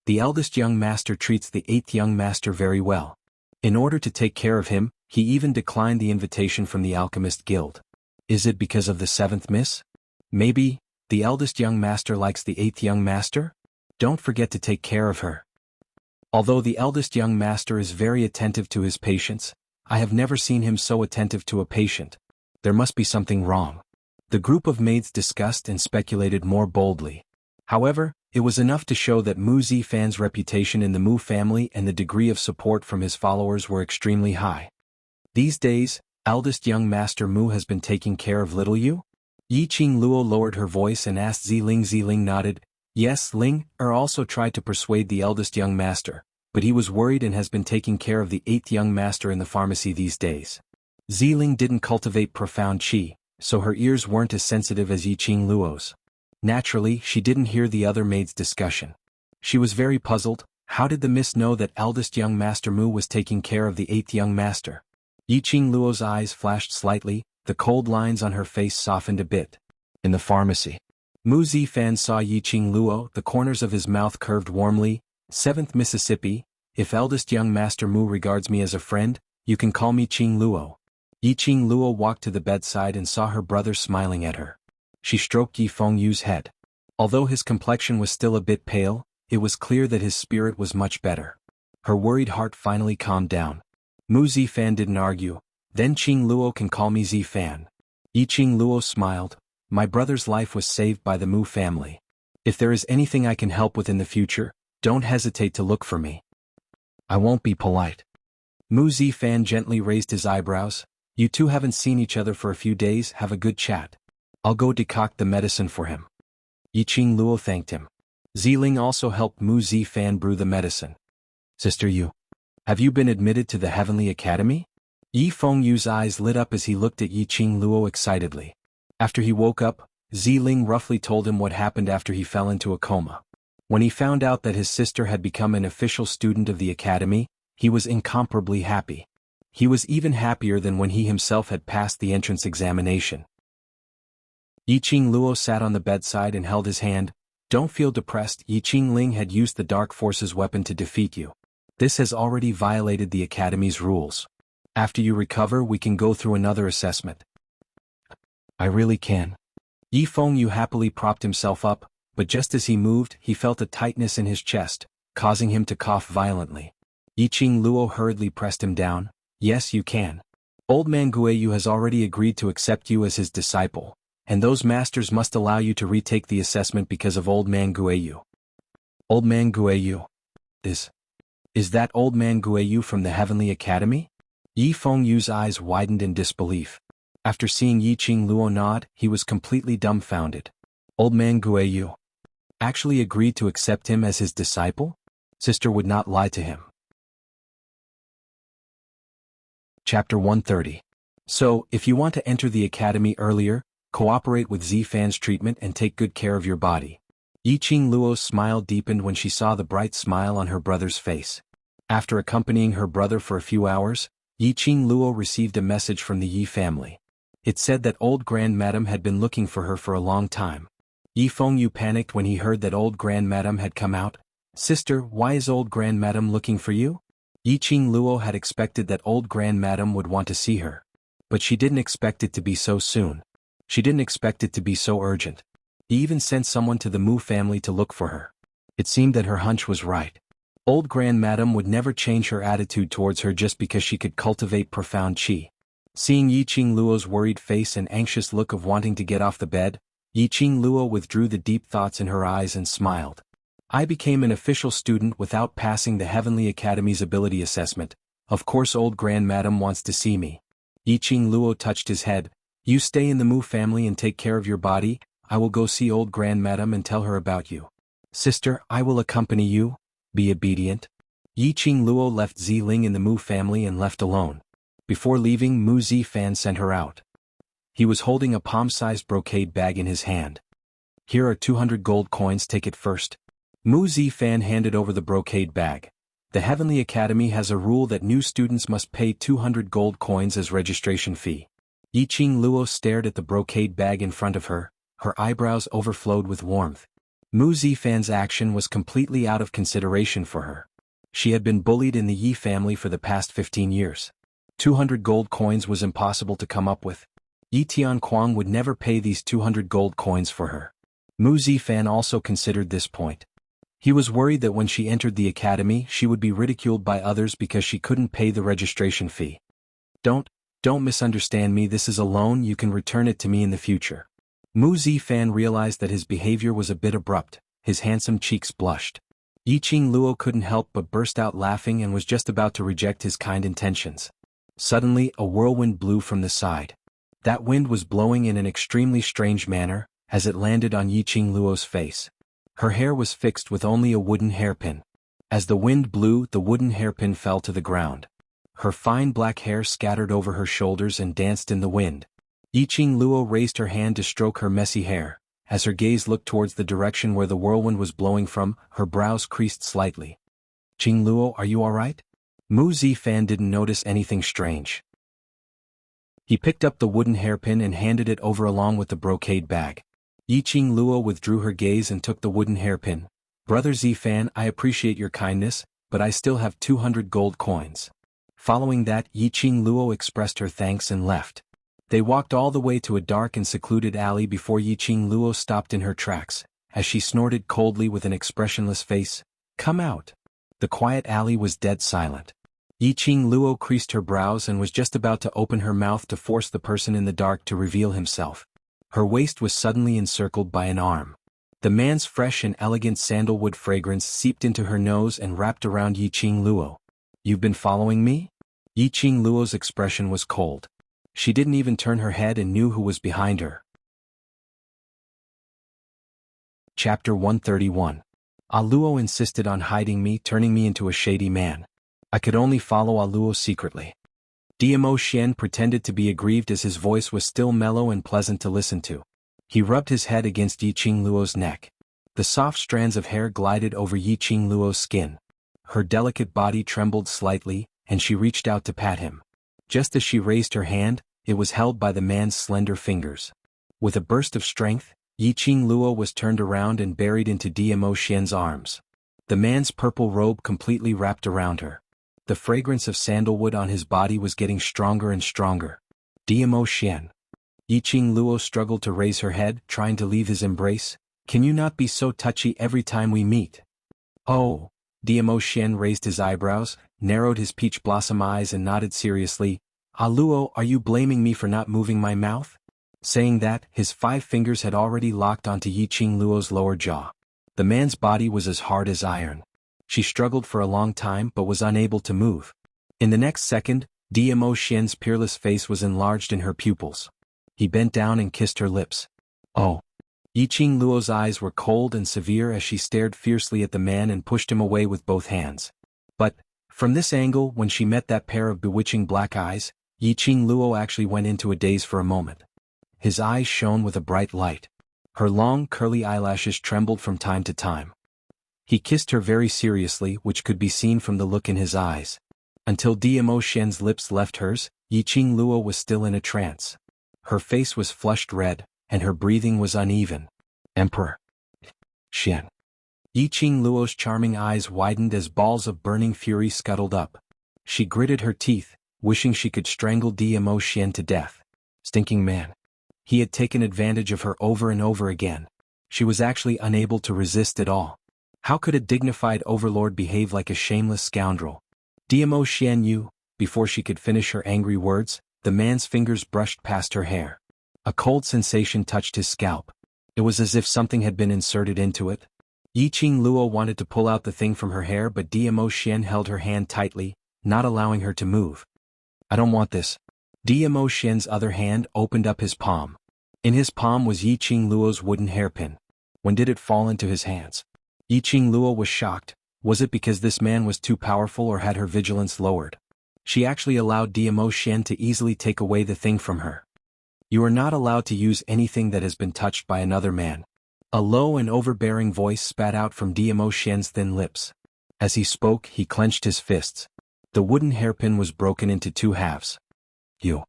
The eldest young master treats the 8th young master very well. In order to take care of him, he even declined the invitation from the Alchemist Guild. Is it because of the 7th Miss? Maybe, the eldest young master likes the 8th young master? Don't forget to take care of her. Although the eldest young master is very attentive to his patients, I have never seen him so attentive to a patient. There must be something wrong. The group of maids discussed and speculated more boldly. However, it was enough to show that Mu Zifan's reputation in the Mu family and the degree of support from his followers were extremely high. These days, eldest young master Mu has been taking care of little you? Yiqing Luo lowered her voice and asked Ziling. Ziling nodded. Yes, Ling also tried to persuade the eldest young master, but he was worried and has been taking care of the 8th young master in the pharmacy these days. Ziling didn't cultivate profound qi, so her ears weren't as sensitive as Yiqing Luo's. Naturally, she didn't hear the other maid's discussion. She was very puzzled. How did the miss know that eldest young master Mu was taking care of the 8th young master? Yiqing Luo's eyes flashed slightly, the cold lines on her face softened a bit. In the pharmacy. Mu Zifan saw Yiqing Luo, the corners of his mouth curved warmly. 7th Mississippi, if eldest young master Mu regards me as a friend, you can call me Qing Luo. Yiqing Luo walked to the bedside and saw her brother smiling at her. She stroked Yi Fengyu's head. Although his complexion was still a bit pale, it was clear that his spirit was much better. Her worried heart finally calmed down. Mu Zifan didn't argue. Then Qing Luo can call me Zifan. Yiqing Luo smiled. My brother's life was saved by the Mu family. If there is anything I can help with in the future, don't hesitate to look for me. I won't be polite. Mu Zifan gently raised his eyebrows. You two haven't seen each other for a few days, have a good chat. I'll go decoct the medicine for him. Yiqing Luo thanked him. Ziling also helped Mu Zifan brew the medicine. Sister Yu, have you been admitted to the Heavenly Academy? Yi Fengyu's eyes lit up as he looked at Yiqing Luo excitedly. After he woke up, Ziling roughly told him what happened after he fell into a coma. When he found out that his sister had become an official student of the academy, he was incomparably happy. He was even happier than when he himself had passed the entrance examination. Yiqing Luo sat on the bedside and held his hand. Don't feel depressed, Yiqing Ling had used the Dark Force's weapon to defeat you. This has already violated the Academy's rules. After you recover we can go through another assessment. I really can. Yi Fengyu happily propped himself up, but just as he moved, he felt a tightness in his chest, causing him to cough violently. Yiqing Luo hurriedly pressed him down. Yes, you can. Old man Guiyu has already agreed to accept you as his disciple, and those masters must allow you to retake the assessment because of Old man Guiyu. Old man Guiyu? Is that Old man Guiyu from the Heavenly Academy? Yi Fengyu's eyes widened in disbelief. After seeing Yiqing Luo nod, he was completely dumbfounded. Old man Guiyu actually agreed to accept him as his disciple? Sister would not lie to him. Chapter 130. So, if you want to enter the academy earlier, cooperate with Zifan's treatment and take good care of your body. Yiqing Luo's smile deepened when she saw the bright smile on her brother's face. After accompanying her brother for a few hours, Yiqing Luo received a message from the Yi family. It said that old grandmadam had been looking for her for a long time. Yi Fengyu panicked when he heard that old grandmadam had come out. Sister, why is old grandmadam looking for you? Yiqing Luo had expected that old grandmadam would want to see her. But she didn't expect it to be so soon. She didn't expect it to be so urgent. He even sent someone to the Mu family to look for her. It seemed that her hunch was right. Old grandmadam would never change her attitude towards her just because she could cultivate profound qi. Seeing Yiqing Luo's worried face and anxious look of wanting to get off the bed, Yiqing Luo withdrew the deep thoughts in her eyes and smiled. I became an official student without passing the Heavenly Academy's ability assessment. Of course old grandmadam wants to see me. Yiqing Luo touched his head. You stay in the Mu family and take care of your body. I will go see old grandmadam and tell her about you. Sister, I will accompany you. Be obedient. Yiqing Luo left Ziling in the Mu family and left alone. Before leaving, Mu Zifan sent her out. He was holding a palm-sized brocade bag in his hand. Here are 200 gold coins, take it first. Mu Zifan handed over the brocade bag. The Heavenly Academy has a rule that new students must pay 200 gold coins as registration fee. Yiqing Luo stared at the brocade bag in front of her, her eyebrows overflowed with warmth. Mu Zifan's action was completely out of consideration for her. She had been bullied in the Yi family for the past 15 years. 200 gold coins was impossible to come up with. Yi Tianquang would never pay these 200 gold coins for her. Mu Zifan also considered this point. He was worried that when she entered the academy she would be ridiculed by others because she couldn't pay the registration fee. Don't misunderstand me, this is a loan, you can return it to me in the future. Mu Zifan realized that his behavior was a bit abrupt, his handsome cheeks blushed. Yiqing Luo couldn't help but burst out laughing and was just about to reject his kind intentions. Suddenly a whirlwind blew from the side. That wind was blowing in an extremely strange manner, as it landed on Yiqing Luo's face. Her hair was fixed with only a wooden hairpin. As the wind blew, the wooden hairpin fell to the ground. Her fine black hair scattered over her shoulders and danced in the wind. Yiqing Luo raised her hand to stroke her messy hair. As her gaze looked towards the direction where the whirlwind was blowing from, her brows creased slightly. Qing Luo, are you alright? Mu Zifan didn't notice anything strange. He picked up the wooden hairpin and handed it over along with the brocade bag. Yiqing Luo withdrew her gaze and took the wooden hairpin. Brother Zifan, I appreciate your kindness, but I still have 200 gold coins. Following that, Yiqing Luo expressed her thanks and left. They walked all the way to a dark and secluded alley before Yiqing Luo stopped in her tracks, as she snorted coldly with an expressionless face. Come out. The quiet alley was dead silent. Yiqing Luo creased her brows and was just about to open her mouth to force the person in the dark to reveal himself. Her waist was suddenly encircled by an arm. The man's fresh and elegant sandalwood fragrance seeped into her nose and wrapped around Yiqing Luo. You've been following me? Yiqing Luo's expression was cold. She didn't even turn her head and knew who was behind her. Chapter 131. Luo insisted on hiding me, turning me into a shady man. I could only follow Luo secretly. Dmo Xian pretended to be aggrieved as his voice was still mellow and pleasant to listen to. He rubbed his head against Yiqing Luo's neck. The soft strands of hair glided over Yiqing Luo's skin. Her delicate body trembled slightly, and she reached out to pat him. Just as she raised her hand, it was held by the man's slender fingers. With a burst of strength, Yiqing Luo was turned around and buried into Dimo Xian's arms. The man's purple robe completely wrapped around her. The fragrance of sandalwood on his body was getting stronger and stronger. Dimo Xian. Yiqing Luo struggled to raise her head, trying to leave his embrace. Can you not be so touchy every time we meet? Oh. Dimo Xian raised his eyebrows, narrowed his peach blossom eyes and nodded seriously. Ah Luo, are you blaming me for not moving my mouth? Saying that, his 5 fingers had already locked onto Yiqing Luo's lower jaw. The man's body was as hard as iron. She struggled for a long time but was unable to move. In the next second, Dimo Xian's peerless face was enlarged in her pupils. He bent down and kissed her lips. Oh. Yiqing Luo's eyes were cold and severe as she stared fiercely at the man and pushed him away with both hands. But, from this angle, when she met that pair of bewitching black eyes, Yiqing Luo actually went into a daze for a moment. His eyes shone with a bright light. Her long, curly eyelashes trembled from time to time. He kissed her very seriously, which could be seen from the look in his eyes. Until Dimo Xian's lips left hers, Yiqing Luo was still in a trance. Her face was flushed red, and her breathing was uneven. Emperor. Xian. Yiqing Luo's charming eyes widened as balls of burning fury scuttled up. She gritted her teeth, wishing she could strangle Dimo Xian to death. Stinking man. He had taken advantage of her over and over again. She was actually unable to resist at all. How could a dignified overlord behave like a shameless scoundrel? Dimo Xian Yu. Before she could finish her angry words, the man's fingers brushed past her hair. A cold sensation touched his scalp. It was as if something had been inserted into it. Yiqing Luo wanted to pull out the thing from her hair, but Dimo Xian held her hand tightly, not allowing her to move. I don't want this. Dimo Xian's other hand opened up his palm. In his palm was Yiqing Luo's wooden hairpin. When did it fall into his hands? Yiqing Luo was shocked. Was it because this man was too powerful or had her vigilance lowered? She actually allowed Dimo Xian to easily take away the thing from her. You are not allowed to use anything that has been touched by another man. A low and overbearing voice spat out from Dimo Xian's thin lips. As he spoke, he clenched his fists. The wooden hairpin was broken into 2 halves. You.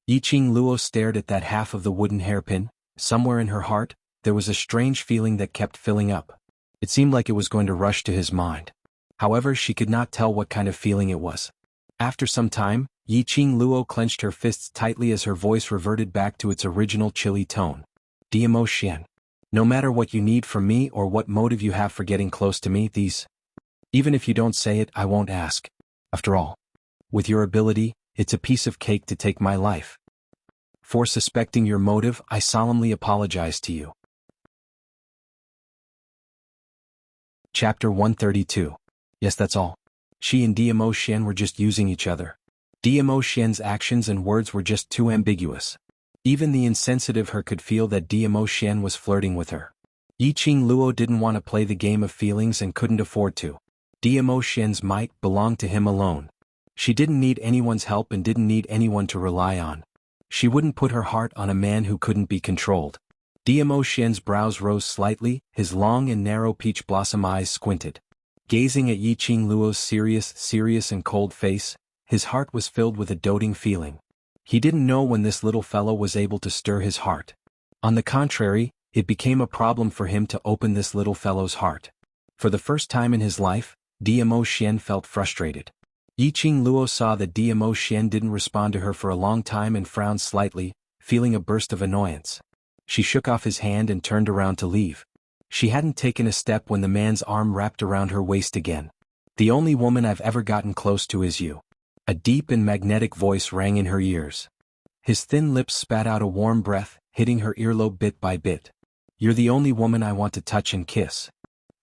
Yiqing Luo stared at that half of the wooden hairpin. Somewhere in her heart, there was a strange feeling that kept filling up. It seemed like it was going to rush to his mind. However, she could not tell what kind of feeling it was. After some time, Yiqing Luo clenched her fists tightly as her voice reverted back to its original chilly tone. Dimo Xian. No matter what you need from me or what motive you have for getting close to me, even if you don't say it, I won't ask. After all, with your ability, it's a piece of cake to take my life. For suspecting your motive, I solemnly apologize to you. Chapter 132. Yes, that's all. She and Dimo Xian were just using each other. Dimo Xian's actions and words were just too ambiguous. Even the insensitive her could feel that Dimo Xian was flirting with her. Yiqing Luo didn't want to play the game of feelings and couldn't afford to. Dimo Xian's might belonged to him alone. She didn't need anyone's help and didn't need anyone to rely on. She wouldn't put her heart on a man who couldn't be controlled. Dimo Xian's brows rose slightly, his long and narrow peach blossom eyes squinted. Gazing at Yiqing Luo's serious and cold face, his heart was filled with a doting feeling. He didn't know when this little fellow was able to stir his heart. On the contrary, it became a problem for him to open this little fellow's heart. For the first time in his life, Dimo Xian felt frustrated. Yiqing Luo saw that Dimo Xian didn't respond to her for a long time and frowned slightly, feeling a burst of annoyance. She shook off his hand and turned around to leave. She hadn't taken a step when the man's arm wrapped around her waist again. The only woman I've ever gotten close to is you. A deep and magnetic voice rang in her ears. His thin lips spat out a warm breath, hitting her earlobe bit by bit. You're the only woman I want to touch and kiss.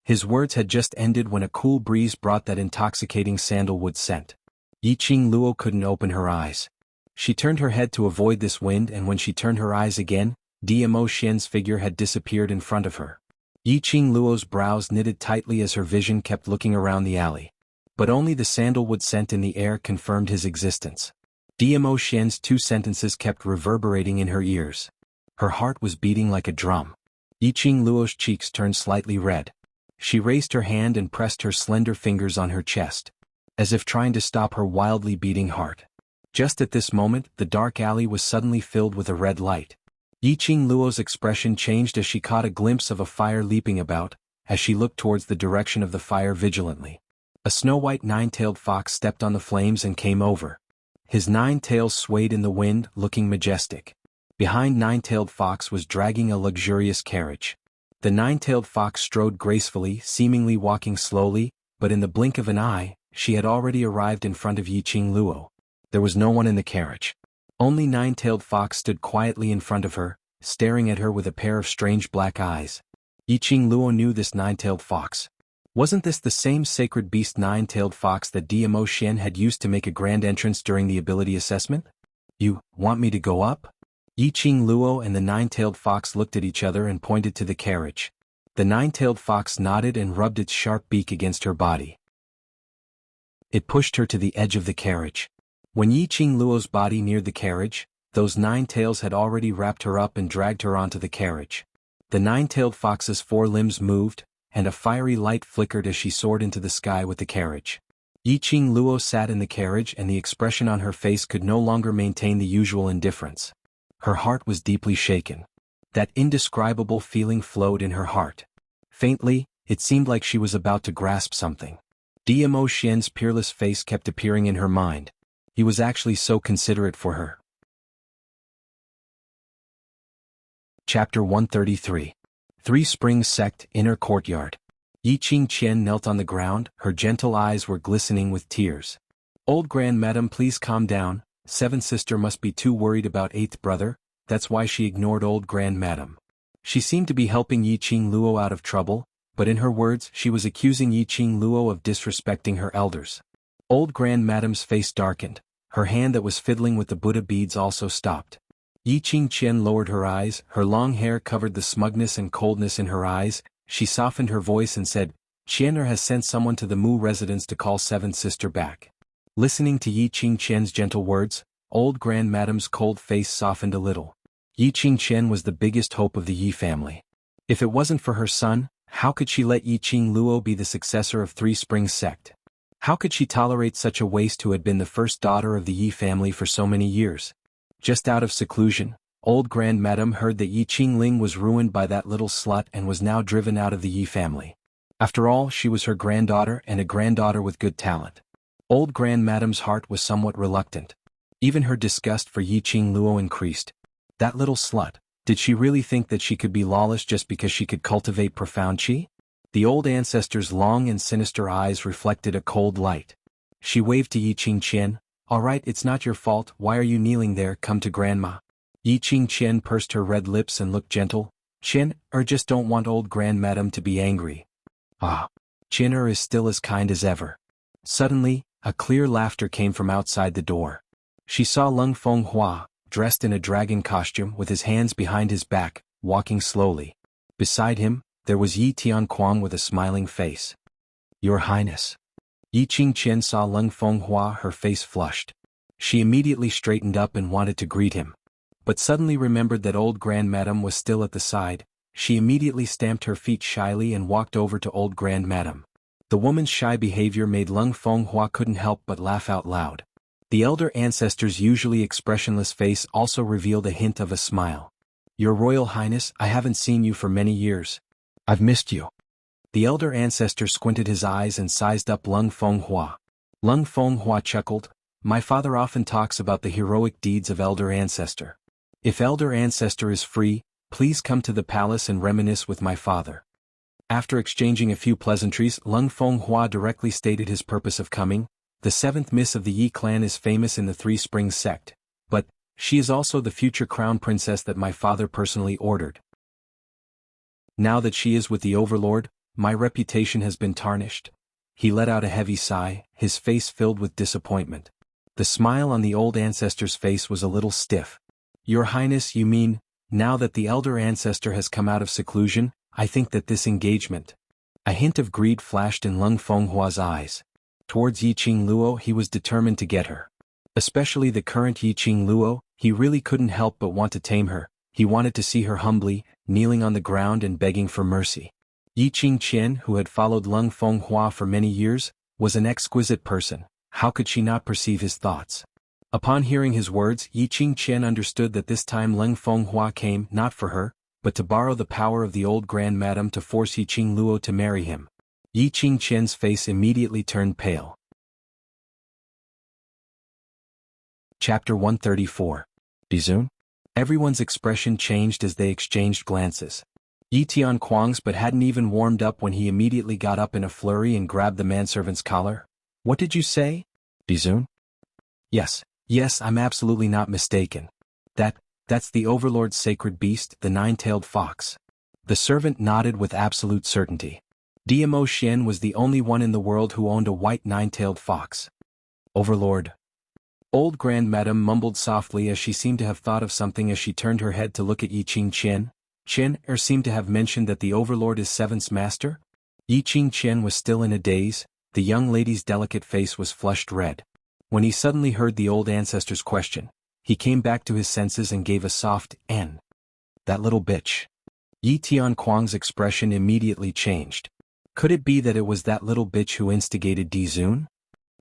His words had just ended when a cool breeze brought that intoxicating sandalwood scent. Yiqing Luo couldn't open her eyes. She turned her head to avoid this wind, and when she turned her eyes again, Dimo Xian's figure had disappeared in front of her. Yiqing Luo's brows knitted tightly as her vision kept looking around the alley. But only the sandalwood scent in the air confirmed his existence. Dimo Xian's 2 sentences kept reverberating in her ears. Her heart was beating like a drum. Yiqing Luo's cheeks turned slightly red. She raised her hand and pressed her slender fingers on her chest, as if trying to stop her wildly beating heart. Just at this moment, the dark alley was suddenly filled with a red light. Yiqing Luo's expression changed as she caught a glimpse of a fire leaping about, as she looked towards the direction of the fire vigilantly. A snow-white nine-tailed fox stepped on the flames and came over. His 9 tails swayed in the wind, looking majestic. Behind Nine-tailed Fox was dragging a luxurious carriage. The Nine-tailed Fox strode gracefully, seemingly walking slowly, but in the blink of an eye, she had already arrived in front of Yiqing Luo. There was no one in the carriage. Only Nine-tailed Fox stood quietly in front of her, staring at her with a pair of strange black eyes. Yiqing Luo knew this Nine-tailed Fox. Wasn't this the same sacred beast Nine-tailed Fox that Dmo Xian had used to make a grand entrance during the ability assessment? You want me to go up? Yiqing Luo and the Nine-tailed Fox looked at each other and pointed to the carriage. The Nine-tailed Fox nodded and rubbed its sharp beak against her body. It pushed her to the edge of the carriage. When Yiqing Luo's body neared the carriage, those 9 tails had already wrapped her up and dragged her onto the carriage. The Nine-tailed Fox's 4 limbs moved, and a fiery light flickered as she soared into the sky with the carriage. Yiqing Luo sat in the carriage and the expression on her face could no longer maintain the usual indifference. Her heart was deeply shaken. That indescribable feeling flowed in her heart. Faintly, it seemed like she was about to grasp something. Dmo Xian's peerless face kept appearing in her mind. He was actually so considerate for her. Chapter 133. 3 Springs Sect, Inner Courtyard. Yiqing Qian knelt on the ground, her gentle eyes were glistening with tears. Old grandmadam, please calm down. 7th sister must be too worried about 8th brother, that's why she ignored old grandmadam. She seemed to be helping Yiqing Luo out of trouble, but in her words she was accusing Yiqing Luo of disrespecting her elders. Old grandmadam's face darkened, her hand that was fiddling with the Buddha beads also stopped. Yiqing Qian lowered her eyes, her long hair covered the smugness and coldness in her eyes. She softened her voice and said, Qianer has sent someone to the Mu residence to call 7th sister back. Listening to Yiqing Qian's gentle words, old grandmadam's cold face softened a little. Yiqing Qian was the biggest hope of the Yi family. If it wasn't for her son, how could she let Yiqing Luo be the successor of 3 Springs Sect? How could she tolerate such a waste who had been the first daughter of the Yi family for so many years? Just out of seclusion, old grandmadam heard that Yiqing Ling was ruined by that little slut and was now driven out of the Yi family. After all, she was her granddaughter and a granddaughter with good talent. Old grandmadam's heart was somewhat reluctant. Even her disgust for Yiqing Luo increased. That little slut, did she really think that she could be lawless just because she could cultivate profound qi? The old ancestor's long and sinister eyes reflected a cold light. She waved to Yiqing Qian. All right, it's not your fault, why are you kneeling there, come to grandma. Yiqing Qian pursed her red lips and looked gentle. Qian, just don't want old grandmadam to be angry. Ah. Qian is still as kind as ever. Suddenly, a clear laughter came from outside the door. She saw Lung Fenghua, dressed in a dragon costume with his hands behind his back, walking slowly. Beside him, there was Yi Tianquang with a smiling face. Your Highness. Yiqing Qian saw Lung Fenghua, her face flushed. She immediately straightened up and wanted to greet him. But suddenly remembered that old grandmadam was still at the side. She immediately stamped her feet shyly and walked over to old grandmadam. The woman's shy behavior made Lung Fenghua couldn't help but laugh out loud. The elder ancestor's usually expressionless face also revealed a hint of a smile. Your Royal Highness, I haven't seen you for many years. I've missed you. The elder ancestor squinted his eyes and sized up Lung Fenghua. Lung Fenghua chuckled. My father often talks about the heroic deeds of elder ancestor. If elder ancestor is free, please come to the palace and reminisce with my father. After exchanging a few pleasantries, Lung Fenghua directly stated his purpose of coming. The 7th Miss of the Yi clan is famous in the 3 Springs sect, but she is also the future crown princess that my father personally ordered. Now that she is with the overlord, my reputation has been tarnished. He let out a heavy sigh, his face filled with disappointment. The smile on the old ancestor's face was a little stiff. Your Highness, you mean, now that the elder ancestor has come out of seclusion, I think that this engagement. A hint of greed flashed in Lung Fenghua's eyes. Towards Yiqing Luo he was determined to get her. Especially the current Yiqing Luo, he really couldn't help but want to tame her. He wanted to see her humbly, kneeling on the ground and begging for mercy. Yiqing Qian, who had followed Lung Fenghua for many years, was an exquisite person. How could she not perceive his thoughts? Upon hearing his words, Yi Qingqian understood that this time Leng Fenghua came not for her, but to borrow the power of the old Grand Madam to force Yi Qingluo to marry him. Yi Qingqian's face immediately turned pale. Chapter 134. Dizun? Everyone's expression changed as they exchanged glances. Yi Tianquang's but hadn't even warmed up when he immediately got up in a flurry and grabbed the manservant's collar. What did you say? Dizun? Yes, I'm absolutely not mistaken. That's the Overlord's sacred beast, the nine-tailed fox. The servant nodded with absolute certainty. Diamo Xian was the only one in the world who owned a white nine-tailed fox. Overlord. Old Grand Madam mumbled softly as she seemed to have thought of something as she turned her head to look at Yi Qingqian. Seemed to have mentioned that the Overlord is Seventh's master? Yi Qingqian was still in a daze. The young lady's delicate face was flushed red. When he suddenly heard the old ancestor's question, he came back to his senses and gave a soft "N." That little bitch. Yi Tianquang's expression immediately changed. Could it be that it was that little bitch who instigated Dizun?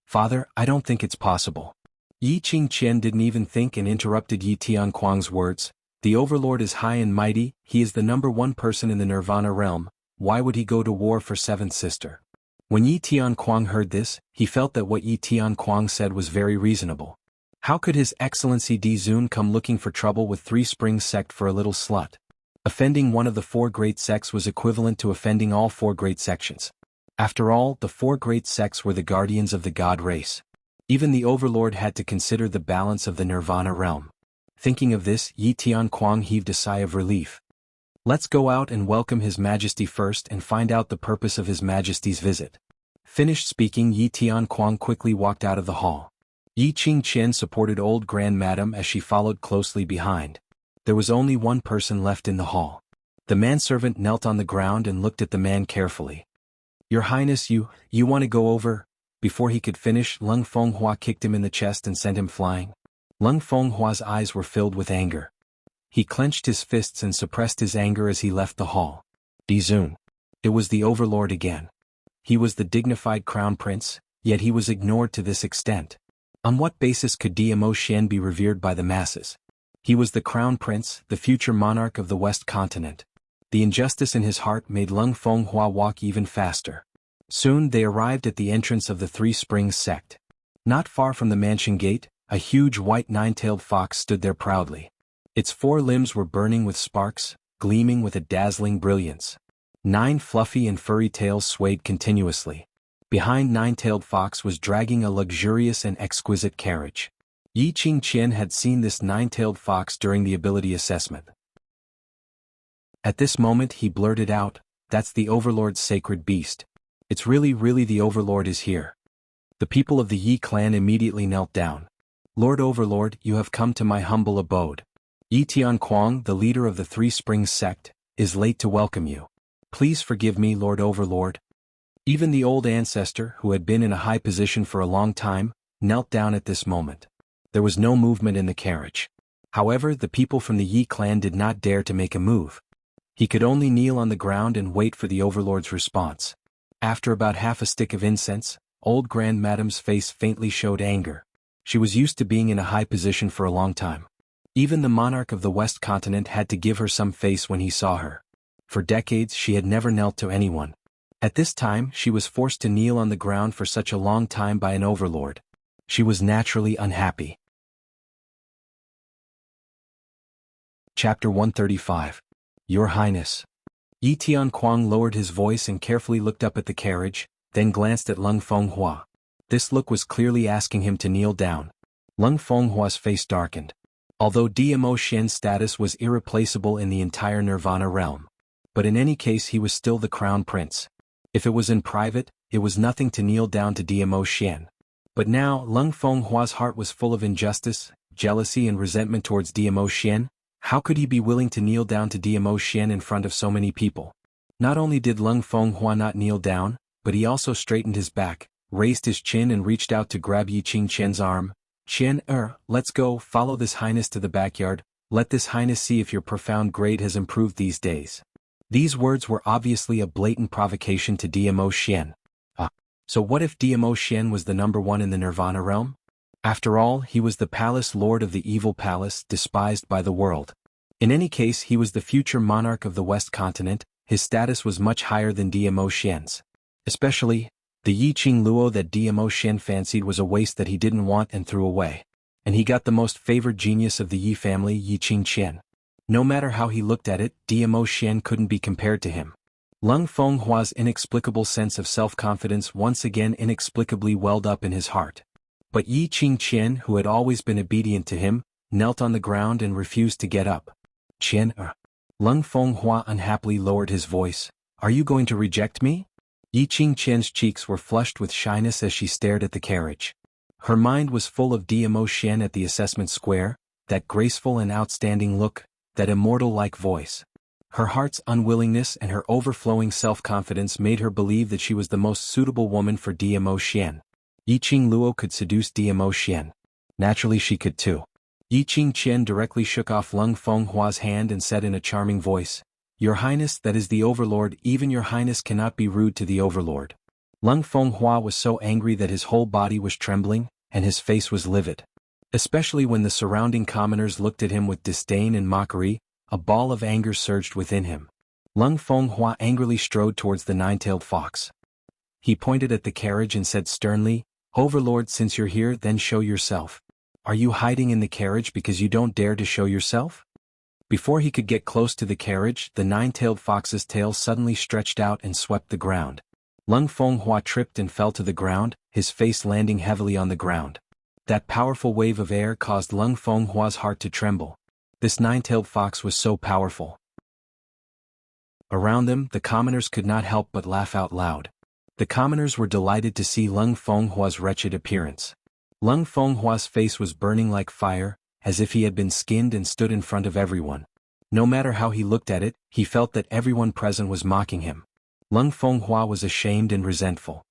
Father, I don't think it's possible. Yi Qingqian didn't even think and interrupted Yi Tianquang's words. The Overlord is high and mighty, he is the #1 person in the Nirvana realm, why would he go to war for Seventh Sister? When Yi Tianquang heard this, he felt that what Yi Tianquang said was very reasonable. How could His Excellency Dizun come looking for trouble with Three Springs sect for a little slut? Offending one of the 4 great sects was equivalent to offending all 4 great sections. After all, the 4 great sects were the guardians of the god race. Even the Overlord had to consider the balance of the Nirvana realm. Thinking of this, Yi Tianquang heaved a sigh of relief. Let's go out and welcome His Majesty first and find out the purpose of His Majesty's visit. Finished speaking, Yi Tianquang quickly walked out of the hall. Yi Qingqian supported old Grand Madam as she followed closely behind. There was only one person left in the hall. The manservant knelt on the ground and looked at the man carefully. Your Highness, you want to go over? Before he could finish, Leng Fenghua kicked him in the chest and sent him flying. Leng Fenghua's eyes were filled with anger. He clenched his fists and suppressed his anger as he left the hall. Dizun. It was the Overlord again. He was the dignified crown prince, yet he was ignored to this extent. On what basis could Diamo Xian be revered by the masses? He was the crown prince, the future monarch of the West Continent. The injustice in his heart made Leng Fenghua walk even faster. Soon they arrived at the entrance of the Three Springs sect. Not far from the mansion gate, a huge white nine-tailed fox stood there proudly. Its 4 limbs were burning with sparks, gleaming with a dazzling brilliance. 9 fluffy and furry tails swayed continuously. Behind Nine-Tailed Fox was dragging a luxurious and exquisite carriage. Yi Qingqian had seen this Nine-Tailed Fox during the ability assessment. At this moment he blurted out, "That's the Overlord's sacred beast. It's really the Overlord is here." The people of the Yi clan immediately knelt down. "Lord Overlord, you have come to my humble abode. Yi Tianquang, the leader of the Three Springs sect, is late to welcome you. Please forgive me, Lord Overlord." Even the old ancestor, who had been in a high position for a long time, knelt down at this moment. There was no movement in the carriage. However, the people from the Yi clan did not dare to make a move. He could only kneel on the ground and wait for the Overlord's response. After about half a stick of incense, old Grand Madam's face faintly showed anger. She was used to being in a high position for a long time. Even the monarch of the West Continent had to give her some face when he saw her. For decades she had never knelt to anyone. At this time she was forced to kneel on the ground for such a long time by an Overlord. She was naturally unhappy. Chapter 135. Your Highness. Yi Tianquang lowered his voice and carefully looked up at the carriage, then glanced at Leng Fenghua. This look was clearly asking him to kneel down. Leng Fenghua's face darkened. Although Diamo Xian's status was irreplaceable in the entire Nirvana realm. But in any case he was still the crown prince. If it was in private, it was nothing to kneel down to Diamo Xian. But now, Leng Fenghua's heart was full of injustice, jealousy and resentment towards Diamo Xian. How could he be willing to kneel down to Diamo Xian in front of so many people? Not only did Leng Fenghua not kneel down, but he also straightened his back, raised his chin and reached out to grab Yi Qingqian's arm. "Qian, let's go, follow this highness to the backyard, let this highness see if your profound grade has improved these days." These words were obviously a blatant provocation to Diamo Xian. So what if Diamo Xian was the #1 in the Nirvana realm? After all, he was the palace lord of the evil palace, despised by the world. In any case, he was the future monarch of the West Continent. His status was much higher than Dmo Xian's. Especially, the Yiqing Luo that Dmo Xian fancied was a waste that he didn't want and threw away. And he got the most favored genius of the Yi family, Yiqing Qian. No matter how he looked at it, Dmo Xian couldn't be compared to him. Lung Fenghua's inexplicable sense of self-confidence once again inexplicably welled up in his heart. But Yiqing Qian, who had always been obedient to him, knelt on the ground and refused to get up. Qian, Lung Fenghua unhappily lowered his voice. Are you going to reject me? Yiqing Qian's cheeks were flushed with shyness as she stared at the carriage. Her mind was full of Dmo Xian at the assessment square, that graceful and outstanding look, that immortal-like voice. Her heart's unwillingness and her overflowing self-confidence made her believe that she was the most suitable woman for Dmo Xian. Yiqing Luo could seduce Dmo Xian. Naturally she could too. Yiqing Qian directly shook off Lung Fenghua's hand and said in a charming voice, Your Highness, that is the Overlord, even Your Highness cannot be rude to the Overlord. Lung Fenghua was so angry that his whole body was trembling, and his face was livid. Especially when the surrounding commoners looked at him with disdain and mockery, a ball of anger surged within him. Lung Fenghua angrily strode towards the nine-tailed fox. He pointed at the carriage and said sternly, Overlord, since you're here, then show yourself. Are you hiding in the carriage because you don't dare to show yourself? Before he could get close to the carriage, the nine-tailed fox's tail suddenly stretched out and swept the ground. Lung Fenghua tripped and fell to the ground, his face landing heavily on the ground. That powerful wave of air caused Lung Fenghua's heart to tremble. This nine-tailed fox was so powerful. Around them, the commoners could not help but laugh out loud. The commoners were delighted to see Lung Fenghua's wretched appearance. Lung Fenghua's face was burning like fire, as if he had been skinned and stood in front of everyone. No matter how he looked at it, he felt that everyone present was mocking him. Lung Fenghua was ashamed and resentful.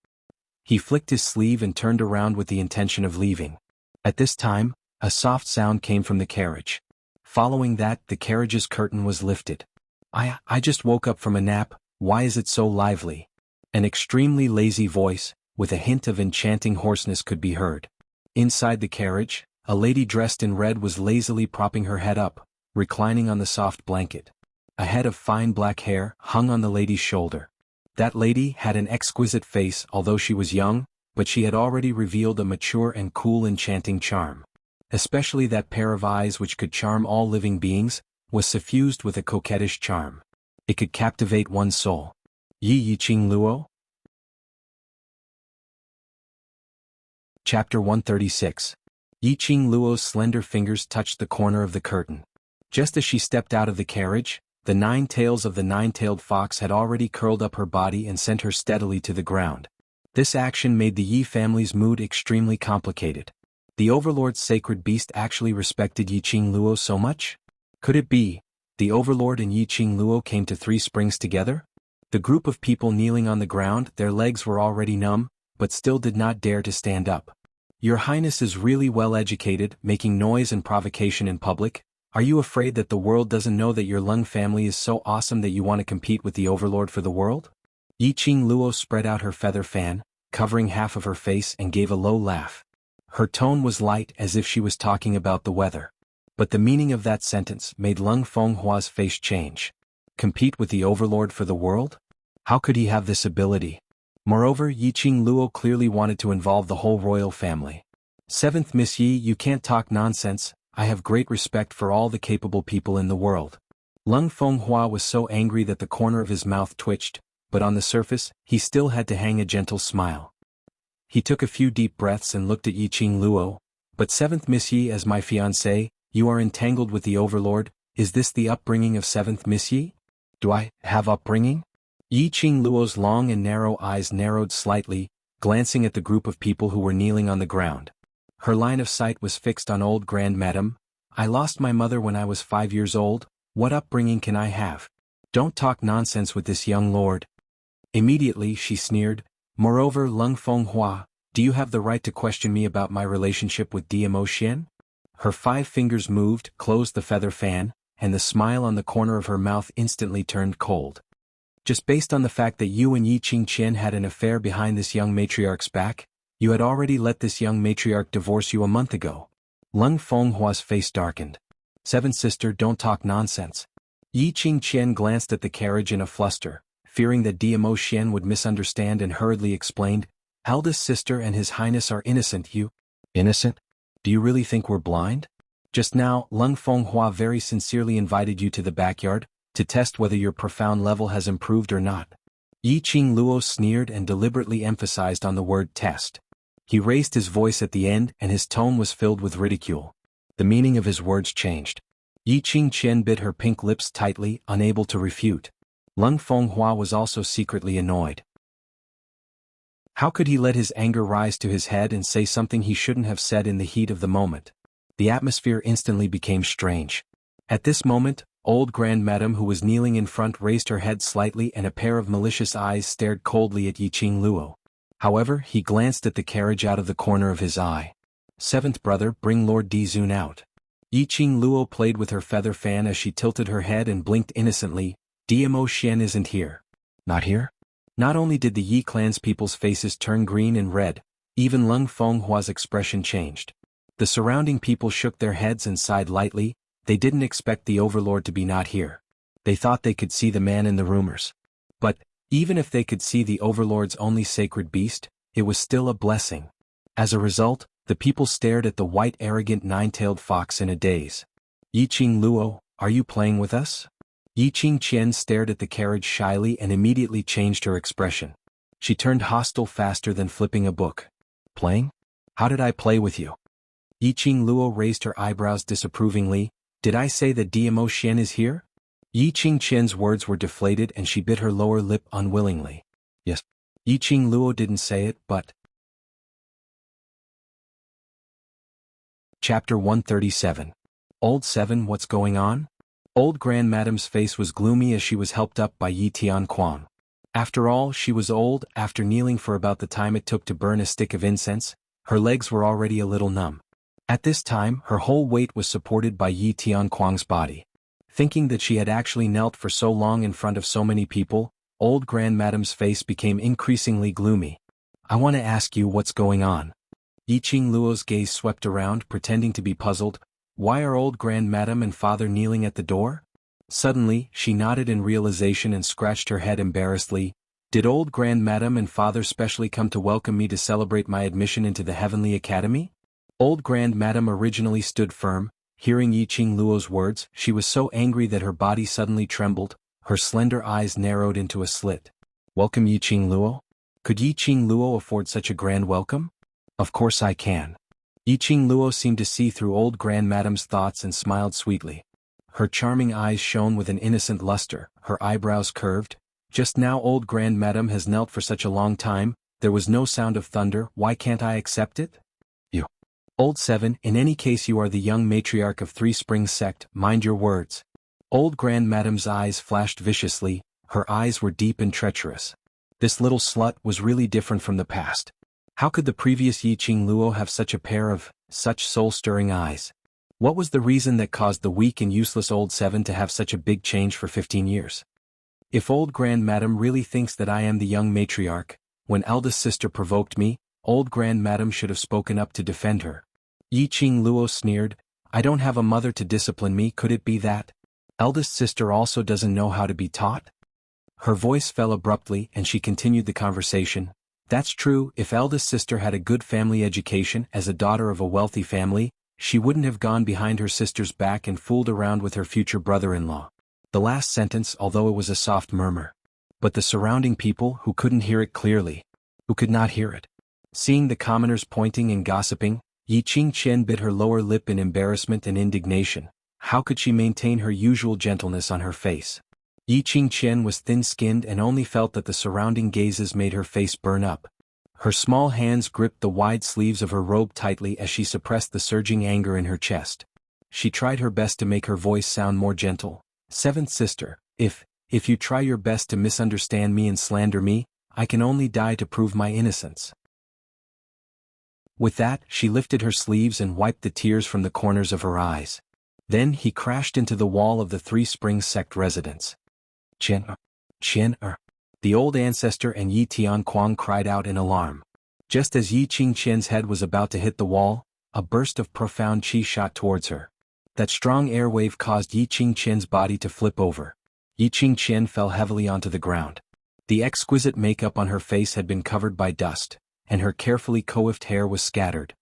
He flicked his sleeve and turned around with the intention of leaving. At this time, a soft sound came from the carriage. Following that, the carriage's curtain was lifted. I just woke up from a nap, why is it so lively? An extremely lazy voice, with a hint of enchanting hoarseness could be heard. Inside the carriage, a lady dressed in red was lazily propping her head up, reclining on the soft blanket. A head of fine black hair hung on the lady's shoulder. That lady had an exquisite face although she was young, but she had already revealed a mature and cool enchanting charm. Especially that pair of eyes which could charm all living beings, was suffused with a coquettish charm. It could captivate one's soul. Yiqing Luo? Chapter 136. Yiqing Luo's slender fingers touched the corner of the curtain. Just as she stepped out of the carriage, the 9 tails of the nine-tailed fox had already curled up her body and sent her steadily to the ground. This action made the Yi family's mood extremely complicated. The Overlord's sacred beast actually respected Yiqing Luo so much? Could it be, the Overlord and Yiqing Luo came to Three Springs together? The group of people kneeling on the ground, their legs were already numb, but still did not dare to stand up. Your Highness is really well educated, making noise and provocation in public. Are you afraid that the world doesn't know that your Lung family is so awesome that you want to compete with the Overlord for the world? Yiqing Luo spread out her feather fan, covering half of her face, and gave a low laugh. Her tone was light as if she was talking about the weather. But the meaning of that sentence made Lung Fenghua's face change. Compete with the Overlord for the world? How could he have this ability? Moreover, Yiqing Luo clearly wanted to involve the whole royal family. 7th Miss Yi, you can't talk nonsense. I have great respect for all the capable people in the world. Lung Fenghua was so angry that the corner of his mouth twitched, but on the surface, he still had to hang a gentle smile. He took a few deep breaths and looked at Yiqing Luo. But 7th Miss Yi, as my fiancée, you are entangled with the Overlord. Is this the upbringing of 7th Miss Yi? Do I have upbringing? Yiqing Luo's long and narrow eyes narrowed slightly, glancing at the group of people who were kneeling on the ground. Her line of sight was fixed on old grandmadam. I lost my mother when I was 5 years old. What upbringing can I have? Don't talk nonsense with this young lord. Immediately she sneered. Moreover, Lung Fenghua, do you have the right to question me about my relationship with Dmo Xian? Her 5 fingers moved, closed the feather fan, and the smile on the corner of her mouth instantly turned cold. Just based on the fact that you and Yiqing Qian had an affair behind this young matriarch's back, You had already let this young matriarch divorce you a month ago. Lung Fenghua's face darkened. Seventh sister, don't talk nonsense. Yi Qingqian glanced at the carriage in a fluster, fearing that Diamo Xian would misunderstand, and hurriedly explained, eldest sister and his highness are innocent. You? Innocent? Do you really think we're blind? Just now, Lung Fenghua very sincerely invited you to the backyard, to test whether your profound level has improved or not. Yi Qing Luo sneered and deliberately emphasized on the word test. He raised his voice at the end and his tone was filled with ridicule. The meaning of his words changed. Yi Qingqian bit her pink lips tightly, unable to refute. Lung Fenghua was also secretly annoyed. How could he let his anger rise to his head and say something he shouldn't have said in the heat of the moment? The atmosphere instantly became strange. At this moment, old grandmadam who was kneeling in front raised her head slightly and a pair of malicious eyes stared coldly at Yi Qing Luo. However, he glanced at the carriage out of the corner of his eye. Seventh brother, bring Lord Dizun out. Yi Qing Luo played with her feather fan as she tilted her head and blinked innocently. Diamo Xian isn't here. Not here? Not only did the Yi clan's people's faces turn green and red, even Lung Fenghua's expression changed. The surrounding people shook their heads and sighed lightly. They didn't expect the overlord to be not here. They thought they could see the man in the rumors. But, even if they could see the overlord's only sacred beast, it was still a blessing. As a result, the people stared at the white arrogant nine-tailed fox in a daze. Yi Qing Luo, are you playing with us? Yi Qingqian stared at the carriage shyly and immediately changed her expression. She turned hostile faster than flipping a book. Playing? How did I play with you? Yi Qing Luo raised her eyebrows disapprovingly. Did I say that Diamo Xian is here? Yi Qingqian's words were deflated and she bit her lower lip unwillingly. Yes. Yi Qing Luo didn't say it, but... Chapter 137. Old Seven, what's going on? Old grandmadam's face was gloomy as she was helped up by Yi Tianquan. After all, she was old. After kneeling for about the time it took to burn a stick of incense, her legs were already a little numb. At this time, her whole weight was supported by Yi Tianquan's body. Thinking that she had actually knelt for so long in front of so many people, old grandmadam's face became increasingly gloomy. I want to ask you what's going on. Yi Qing Luo's gaze swept around, pretending to be puzzled. Why are old grandmadam and father kneeling at the door? Suddenly, she nodded in realization and scratched her head embarrassedly. Did old grandmadam and father specially come to welcome me to celebrate my admission into the Heavenly Academy? Old grandmadam originally stood firm. Hearing Yi Qing Luo's words, she was so angry that her body suddenly trembled, her slender eyes narrowed into a slit. Welcome Yi Qing Luo? Could Yi Qing Luo afford such a grand welcome? Of course I can. Yi Qing Luo seemed to see through old grandmadam's thoughts and smiled sweetly. Her charming eyes shone with an innocent luster, her eyebrows curved. Just now old grandmadam has knelt for such a long time, there was no sound of thunder, why can't I accept it? You. Old Seven, in any case you are the young matriarch of Three Springs sect, mind your words. Old grandmadam's eyes flashed viciously, her eyes were deep and treacherous. This little slut was really different from the past. How could the previous Yi Qing Luo have such a pair of, such soul-stirring eyes? What was the reason that caused the weak and useless old Seven to have such a big change for 15 years? If old grandmadam really thinks that I am the young matriarch, when eldest sister provoked me, old grandmadam should have spoken up to defend her. Yi Qing Luo sneered, I don't have a mother to discipline me, could it be that? Eldest sister also doesn't know how to be taught? Her voice fell abruptly and she continued the conversation. That's true, if eldest sister had a good family education as a daughter of a wealthy family, she wouldn't have gone behind her sister's back and fooled around with her future brother-in-law. The last sentence, although it was a soft murmur. But the surrounding people who couldn't hear it clearly, who could not hear it. Seeing the commoners pointing and gossiping, Yi Qingqian bit her lower lip in embarrassment and indignation. How could she maintain her usual gentleness on her face? Yi Qingqian was thin-skinned and only felt that the surrounding gazes made her face burn up. Her small hands gripped the wide sleeves of her robe tightly as she suppressed the surging anger in her chest. She tried her best to make her voice sound more gentle. Seventh sister, if you try your best to misunderstand me and slander me, I can only die to prove my innocence. With that, she lifted her sleeves and wiped the tears from the corners of her eyes. Then he crashed into the wall of the Three Springs sect residence. Qian. The old ancestor and Yi Tianquan cried out in alarm. Just as Yi Qingqian's head was about to hit the wall, a burst of profound qi shot towards her. That strong airwave caused Yi Qingqian's body to flip over. Yi Qingqian fell heavily onto the ground. The exquisite makeup on her face had been covered by dust, and her carefully coiffed hair was scattered.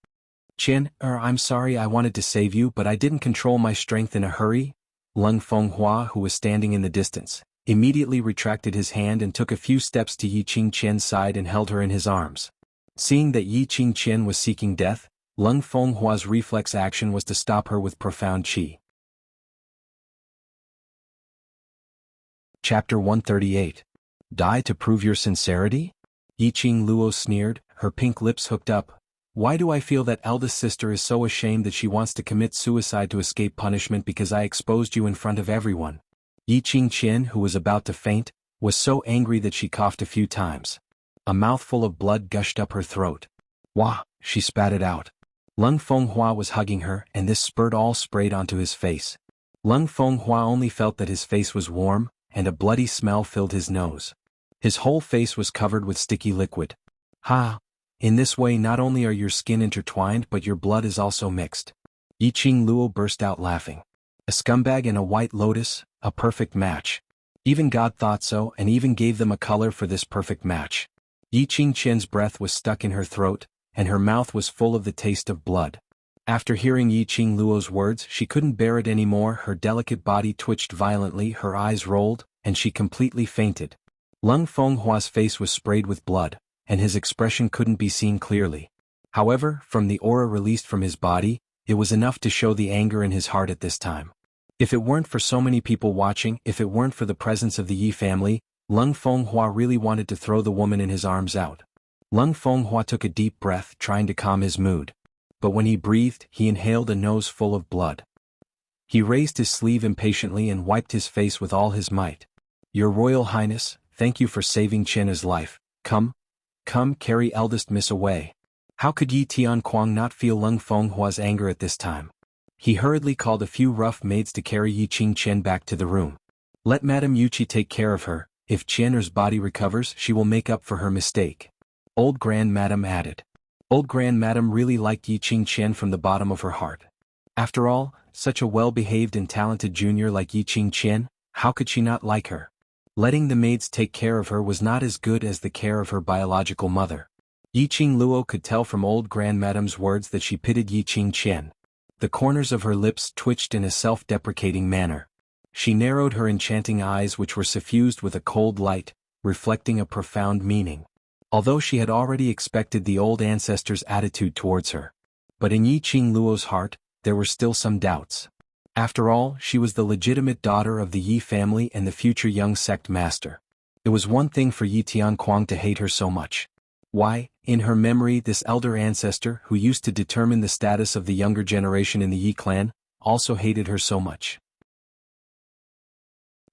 Qian, I'm sorry, I wanted to save you, but I didn't control my strength in a hurry. Lung Fenghua, who was standing in the distance, immediately retracted his hand and took a few steps to Yi Qingqian's side and held her in his arms. Seeing that Yi Qingqian was seeking death, Lung Fenghua's reflex action was to stop her with profound qi. Chapter 138. Die to prove your sincerity? Yi Qingluo sneered, her pink lips hooked up. Why do I feel that eldest sister is so ashamed that she wants to commit suicide to escape punishment because I exposed you in front of everyone? Yi Qingqian, who was about to faint, was so angry that she coughed a few times. A mouthful of blood gushed up her throat. Wah, she spat it out. Lung Fenghua was hugging her, and this spurt all sprayed onto his face. Lung Fenghua only felt that his face was warm, and a bloody smell filled his nose. His whole face was covered with sticky liquid. Ha! In this way not only are your skin intertwined but your blood is also mixed. Yi Qingluo burst out laughing. A scumbag and a white lotus, a perfect match. Even God thought so and even gave them a color for this perfect match. Yi Qingqian's breath was stuck in her throat, and her mouth was full of the taste of blood. After hearing Yi Qingluo's words, she couldn't bear it anymore. Her delicate body twitched violently, her eyes rolled, and she completely fainted. Lung Fenghua's face was sprayed with blood, and his expression couldn't be seen clearly. However, from the aura released from his body, it was enough to show the anger in his heart at this time. If it weren't for so many people watching, if it weren't for the presence of the Yi family, Lung Fenghua really wanted to throw the woman in his arms out. Lung Fenghua took a deep breath, trying to calm his mood. But when he breathed, he inhaled a nose full of blood. He raised his sleeve impatiently and wiped his face with all his might. Your Royal Highness, thank you for saving Qian's life. Come, carry eldest miss away. How could Yi Tianquang not feel Lung Fenghua's anger at this time? He hurriedly called a few rough maids to carry Yi Qingqian back to the room. Let Madame Yuqi take care of her. If Qian's body recovers, she will make up for her mistake. Old Grand Madame added. Old Grand Madame really liked Yi Qingqian from the bottom of her heart. After all, such a well-behaved and talented junior like Yi Qingqian, how could she not like her? Letting the maids take care of her was not as good as the care of her biological mother. Yi Qingluo could tell from Old Grand Madame's words that she pitied Yi Qingqian. The corners of her lips twitched in a self-deprecating manner. She narrowed her enchanting eyes, which were suffused with a cold light, reflecting a profound meaning. Although she had already expected the old ancestor's attitude towards her. But in Yi Qingluo's heart, there were still some doubts. After all, she was the legitimate daughter of the Yi family and the future young sect master. It was one thing for Yi Tianquang to hate her so much. Why, in her memory, this elder ancestor, who used to determine the status of the younger generation in the Yi clan, also hated her so much.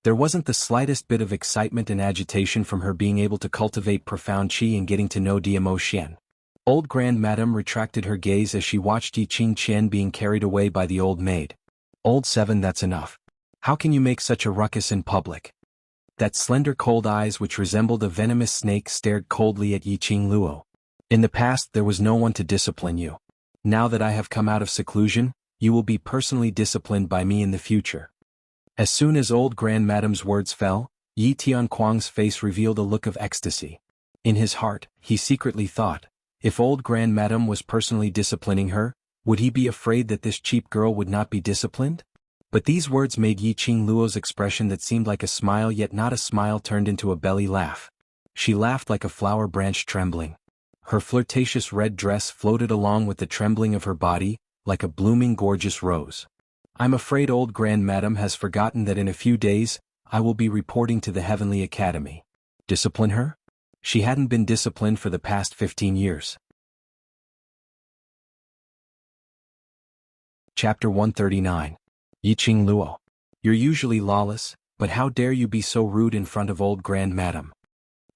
There wasn't the slightest bit of excitement and agitation from her being able to cultivate profound qi and getting to know Diamo Xian. Old Grand Madame retracted her gaze as she watched Yi Qingqian being carried away by the old maid. Old Seven, that's enough. How can you make such a ruckus in public? That slender cold eyes which resembled a venomous snake stared coldly at Yi Qingluo. In the past there was no one to discipline you. Now that I have come out of seclusion, you will be personally disciplined by me in the future. As soon as Old Grand Madame's words fell, Yi Tianquang's face revealed a look of ecstasy. In his heart, he secretly thought, if Old Grand Madame was personally disciplining her, would he be afraid that this cheap girl would not be disciplined? But these words made Yi Qingluo's expression that seemed like a smile yet not a smile turned into a belly laugh. She laughed like a flower branch trembling. Her flirtatious red dress floated along with the trembling of her body, like a blooming gorgeous rose. I'm afraid Old Grand Madame has forgotten that in a few days, I will be reporting to the Heavenly Academy. Discipline her? She hadn't been disciplined for the past 15 years. Chapter 139. Yi Qingluo. You're usually lawless, but how dare you be so rude in front of Old Grand Madame?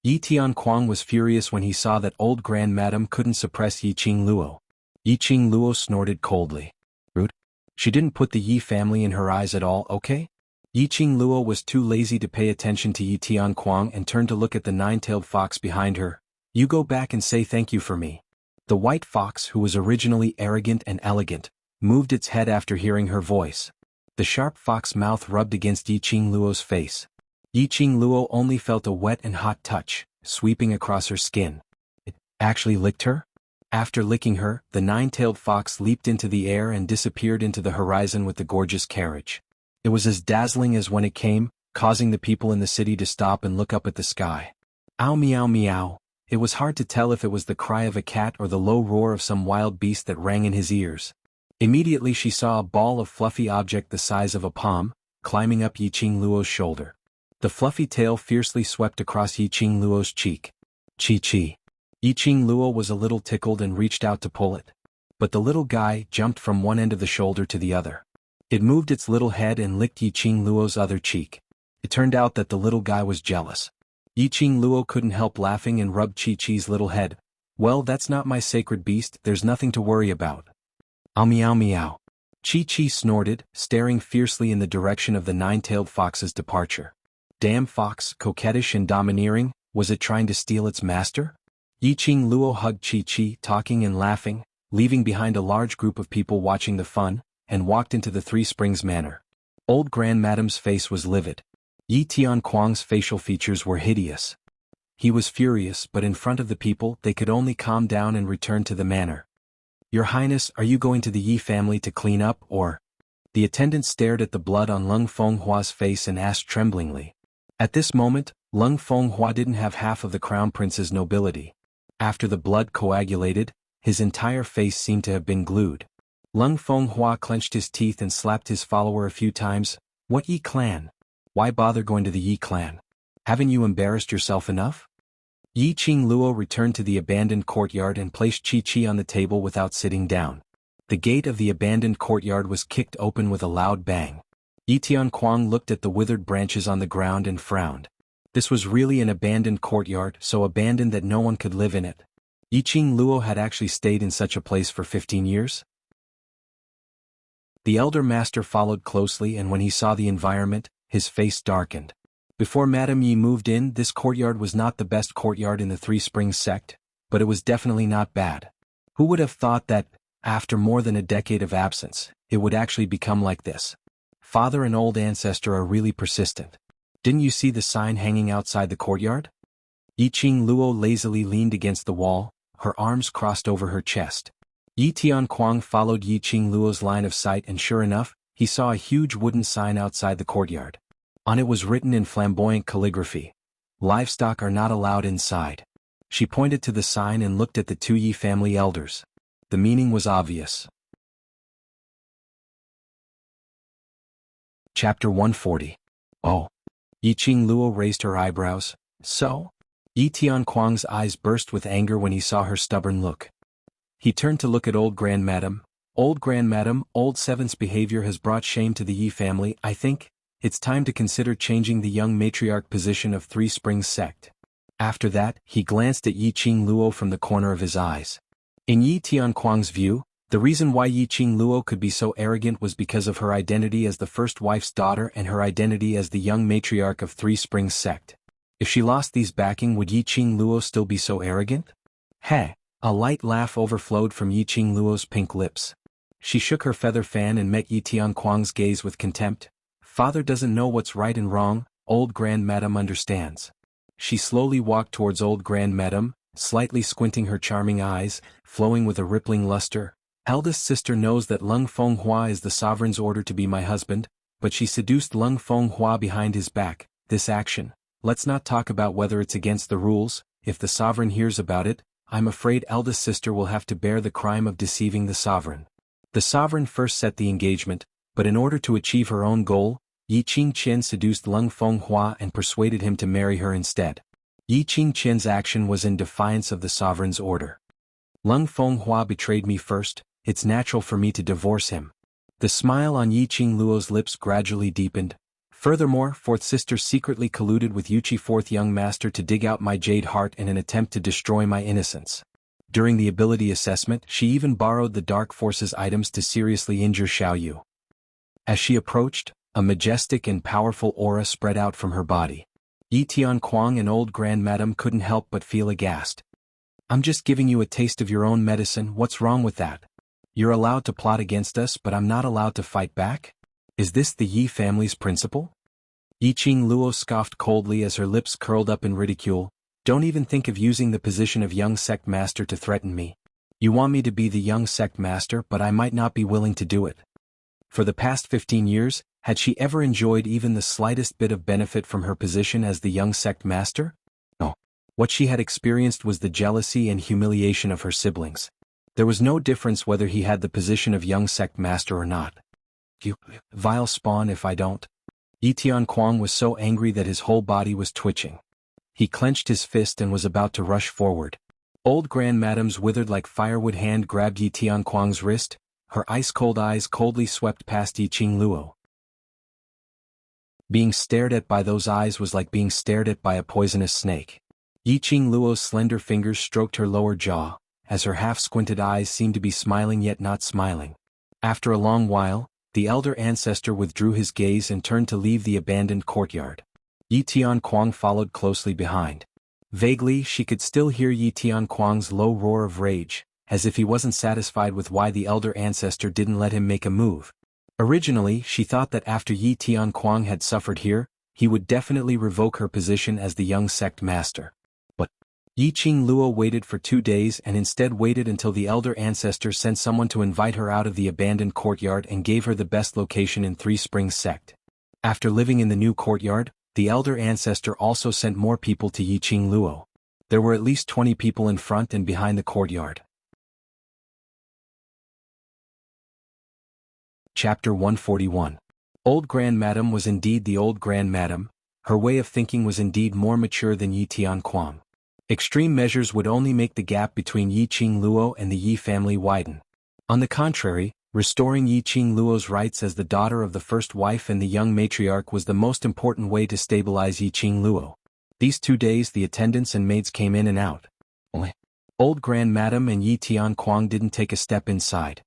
Yi Tianquang was furious when he saw that Old Grand Madame couldn't suppress Yi Qingluo. Yi Qingluo snorted coldly. Rude? She didn't put the Yi family in her eyes at all, okay? Yi Qingluo was too lazy to pay attention to Yi Tianquang and turned to look at the nine-tailed fox behind her. You go back and say thank you for me. The white fox, who was originally arrogant and elegant, moved its head after hearing her voice. The sharp fox mouth rubbed against Luo's face. Luo only felt a wet and hot touch, sweeping across her skin. It actually licked her? After licking her, the nine-tailed fox leaped into the air and disappeared into the horizon with the gorgeous carriage. It was as dazzling as when it came, causing the people in the city to stop and look up at the sky. Ow meow meow. It was hard to tell if it was the cry of a cat or the low roar of some wild beast that rang in his ears. Immediately she saw a ball of fluffy object the size of a palm, climbing up Luo's shoulder. The fluffy tail fiercely swept across Luo's cheek. Chi-chi. Luo was a little tickled and reached out to pull it. But the little guy jumped from one end of the shoulder to the other. It moved its little head and licked Luo's other cheek. It turned out that the little guy was jealous. Luo couldn't help laughing and rubbed Chi-chi's little head. Well, that's not my sacred beast, there's nothing to worry about. Ow meow meow. Chi-chi snorted, staring fiercely in the direction of the nine-tailed fox's departure. Damn fox, coquettish and domineering, was it trying to steal its master? Luo hugged Chi-chi, talking and laughing, leaving behind a large group of people watching the fun, and walked into the Three Springs Manor. Old Grandmadame's face was livid. Tianquang's facial features were hideous. He was furious, but in front of the people they could only calm down and return to the manor. Your Highness, are you going to the Yi family to clean up, or? The attendant stared at the blood on Lung Fenghua's face and asked tremblingly. At this moment, Lung Fenghua didn't have half of the crown prince's nobility. After the blood coagulated, his entire face seemed to have been glued. Lung Fenghua clenched his teeth and slapped his follower a few times. What Yi clan? Why bother going to the Yi clan? Haven't you embarrassed yourself enough? Luo returned to the abandoned courtyard and placed Chi-chi on the table without sitting down. The gate of the abandoned courtyard was kicked open with a loud bang. Tianquang looked at the withered branches on the ground and frowned. This was really an abandoned courtyard, so abandoned that no one could live in it. Luo had actually stayed in such a place for 15 years? The elder master followed closely, and when he saw the environment, his face darkened. Before Madame Yi moved in, this courtyard was not the best courtyard in the Three Springs sect, but it was definitely not bad. Who would have thought that, after more than a decade of absence, it would actually become like this? Father and old ancestor are really persistent. Didn't you see the sign hanging outside the courtyard? Luo lazily leaned against the wall, her arms crossed over her chest. Tianquang followed Luo's line of sight, and sure enough, he saw a huge wooden sign outside the courtyard. On it was written in flamboyant calligraphy, "Livestock are not allowed inside." She pointed to the sign and looked at the two Yi family elders. The meaning was obvious. Chapter 140. Oh. Luo raised her eyebrows. So? Tianquang's eyes burst with anger when he saw her stubborn look. He turned to look at old Grandmadame. Old Grandmadame, old Seventh's behavior has brought shame to the Yi family. I think it's time to consider changing the young matriarch position of Three Springs sect. After that, he glanced at Luo from the corner of his eyes. In Tianquang's view, the reason why Luo could be so arrogant was because of her identity as the first wife's daughter and her identity as the young matriarch of Three Springs sect. If she lost these backing, would Luo still be so arrogant? Heh! A light laugh overflowed from Luo's pink lips. She shook her feather fan and met Tianquang's gaze with contempt. Father doesn't know what's right and wrong, old Grandmadame understands. She slowly walked towards old Grandmadame, slightly squinting her charming eyes, flowing with a rippling luster. Eldest sister knows that Lung Fenghua is the sovereign's order to be my husband, but she seduced Lung Fenghua behind his back. This action, let's not talk about whether it's against the rules. If the sovereign hears about it, I'm afraid eldest sister will have to bear the crime of deceiving the sovereign. The sovereign first set the engagement, but in order to achieve her own goal, Yi Qingqian seduced Lung Fenghua and persuaded him to marry her instead. Yi Qingqian's action was in defiance of the sovereign's order. Lung Fenghua betrayed me first, it's natural for me to divorce him. The smile on Luo's lips gradually deepened. Furthermore, fourth sister secretly colluded with Yuchi fourth young master to dig out my jade heart in an attempt to destroy my innocence. During the ability assessment, she even borrowed the dark forces items to seriously injure Xiaoyu. As she approached, a majestic and powerful aura spread out from her body. Tianquang and old Grandmadame couldn't help but feel aghast. I'm just giving you a taste of your own medicine, what's wrong with that? You're allowed to plot against us but I'm not allowed to fight back? Is this the Yi family's principle? Yiqing Luo scoffed coldly as her lips curled up in ridicule. Don't even think of using the position of young sect master to threaten me. You want me to be the young sect master but I might not be willing to do it. For the past 15 years, had she ever enjoyed even the slightest bit of benefit from her position as the young sect master? No. What she had experienced was the jealousy and humiliation of her siblings. There was no difference whether he had the position of young sect master or not. You vile spawn if I don't. Yi Tianquang was so angry that his whole body was twitching. He clenched his fist and was about to rush forward. Old Grandmadame's withered like firewood hand grabbed Yi Tianquang's wrist, her ice-cold eyes coldly swept past Yiqing Luo. Being stared at by those eyes was like being stared at by a poisonous snake. Yiqing Luo's slender fingers stroked her lower jaw, as her half-squinted eyes seemed to be smiling yet not smiling. After a long while, the elder ancestor withdrew his gaze and turned to leave the abandoned courtyard. Yi Tianquang followed closely behind. Vaguely, she could still hear Yi Tianquang's low roar of rage, as if he wasn't satisfied with why the elder ancestor didn't let him make a move. Originally, she thought that after Yi Tianquang had suffered here, he would definitely revoke her position as the young sect master. Yiqing Luo waited for 2 days and instead waited until the elder ancestor sent someone to invite her out of the abandoned courtyard and gave her the best location in Three Springs sect. After living in the new courtyard, the elder ancestor also sent more people to Yiqing Luo. There were at least 20 people in front and behind the courtyard. Chapter 141. Old Grandmadame was indeed the old Grandmadame. Her way of thinking was indeed more mature than Yi Tianquang. Extreme measures would only make the gap between Yiqing Luo and the Yi family widen. On the contrary, restoring Yiqing Luo's rights as the daughter of the first wife and the young matriarch was the most important way to stabilize Yiqing Luo. These 2 days the attendants and maids came in and out. Old Grandmadame and Yi Tianquang didn't take a step inside.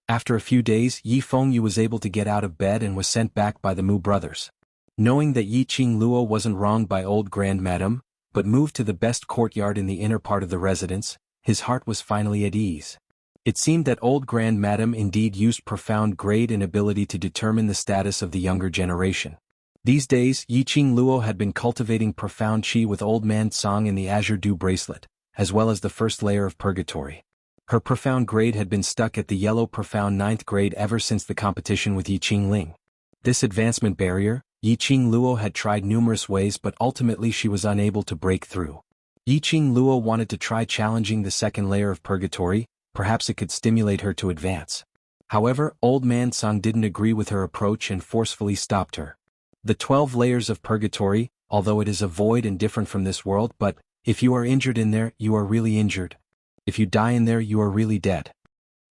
After a few days, Yi Fengyu was able to get out of bed and was sent back by the Mu brothers. Knowing that Yiqing Luo wasn't wronged by old Grandmadame, but moved to the best courtyard in the inner part of the residence, his heart was finally at ease. It seemed that old Grandmadame indeed used profound grade and ability to determine the status of the younger generation. These days, Yiqing Luo had been cultivating profound qi with old man Tsang in the Azure Dew bracelet, as well as the first layer of purgatory. Her profound grade had been stuck at the yellow profound 9th grade ever since the competition with Yiqing Ling. This advancement barrier, Yiqing Luo had tried numerous ways but ultimately she was unable to break through. Yiqing Luo wanted to try challenging the second layer of purgatory, perhaps it could stimulate her to advance. However, old man Tsang didn't agree with her approach and forcefully stopped her. The 12 layers of purgatory, although it is a void and different from this world, but if you are injured in there, you are really injured. If you die in there, you are really dead.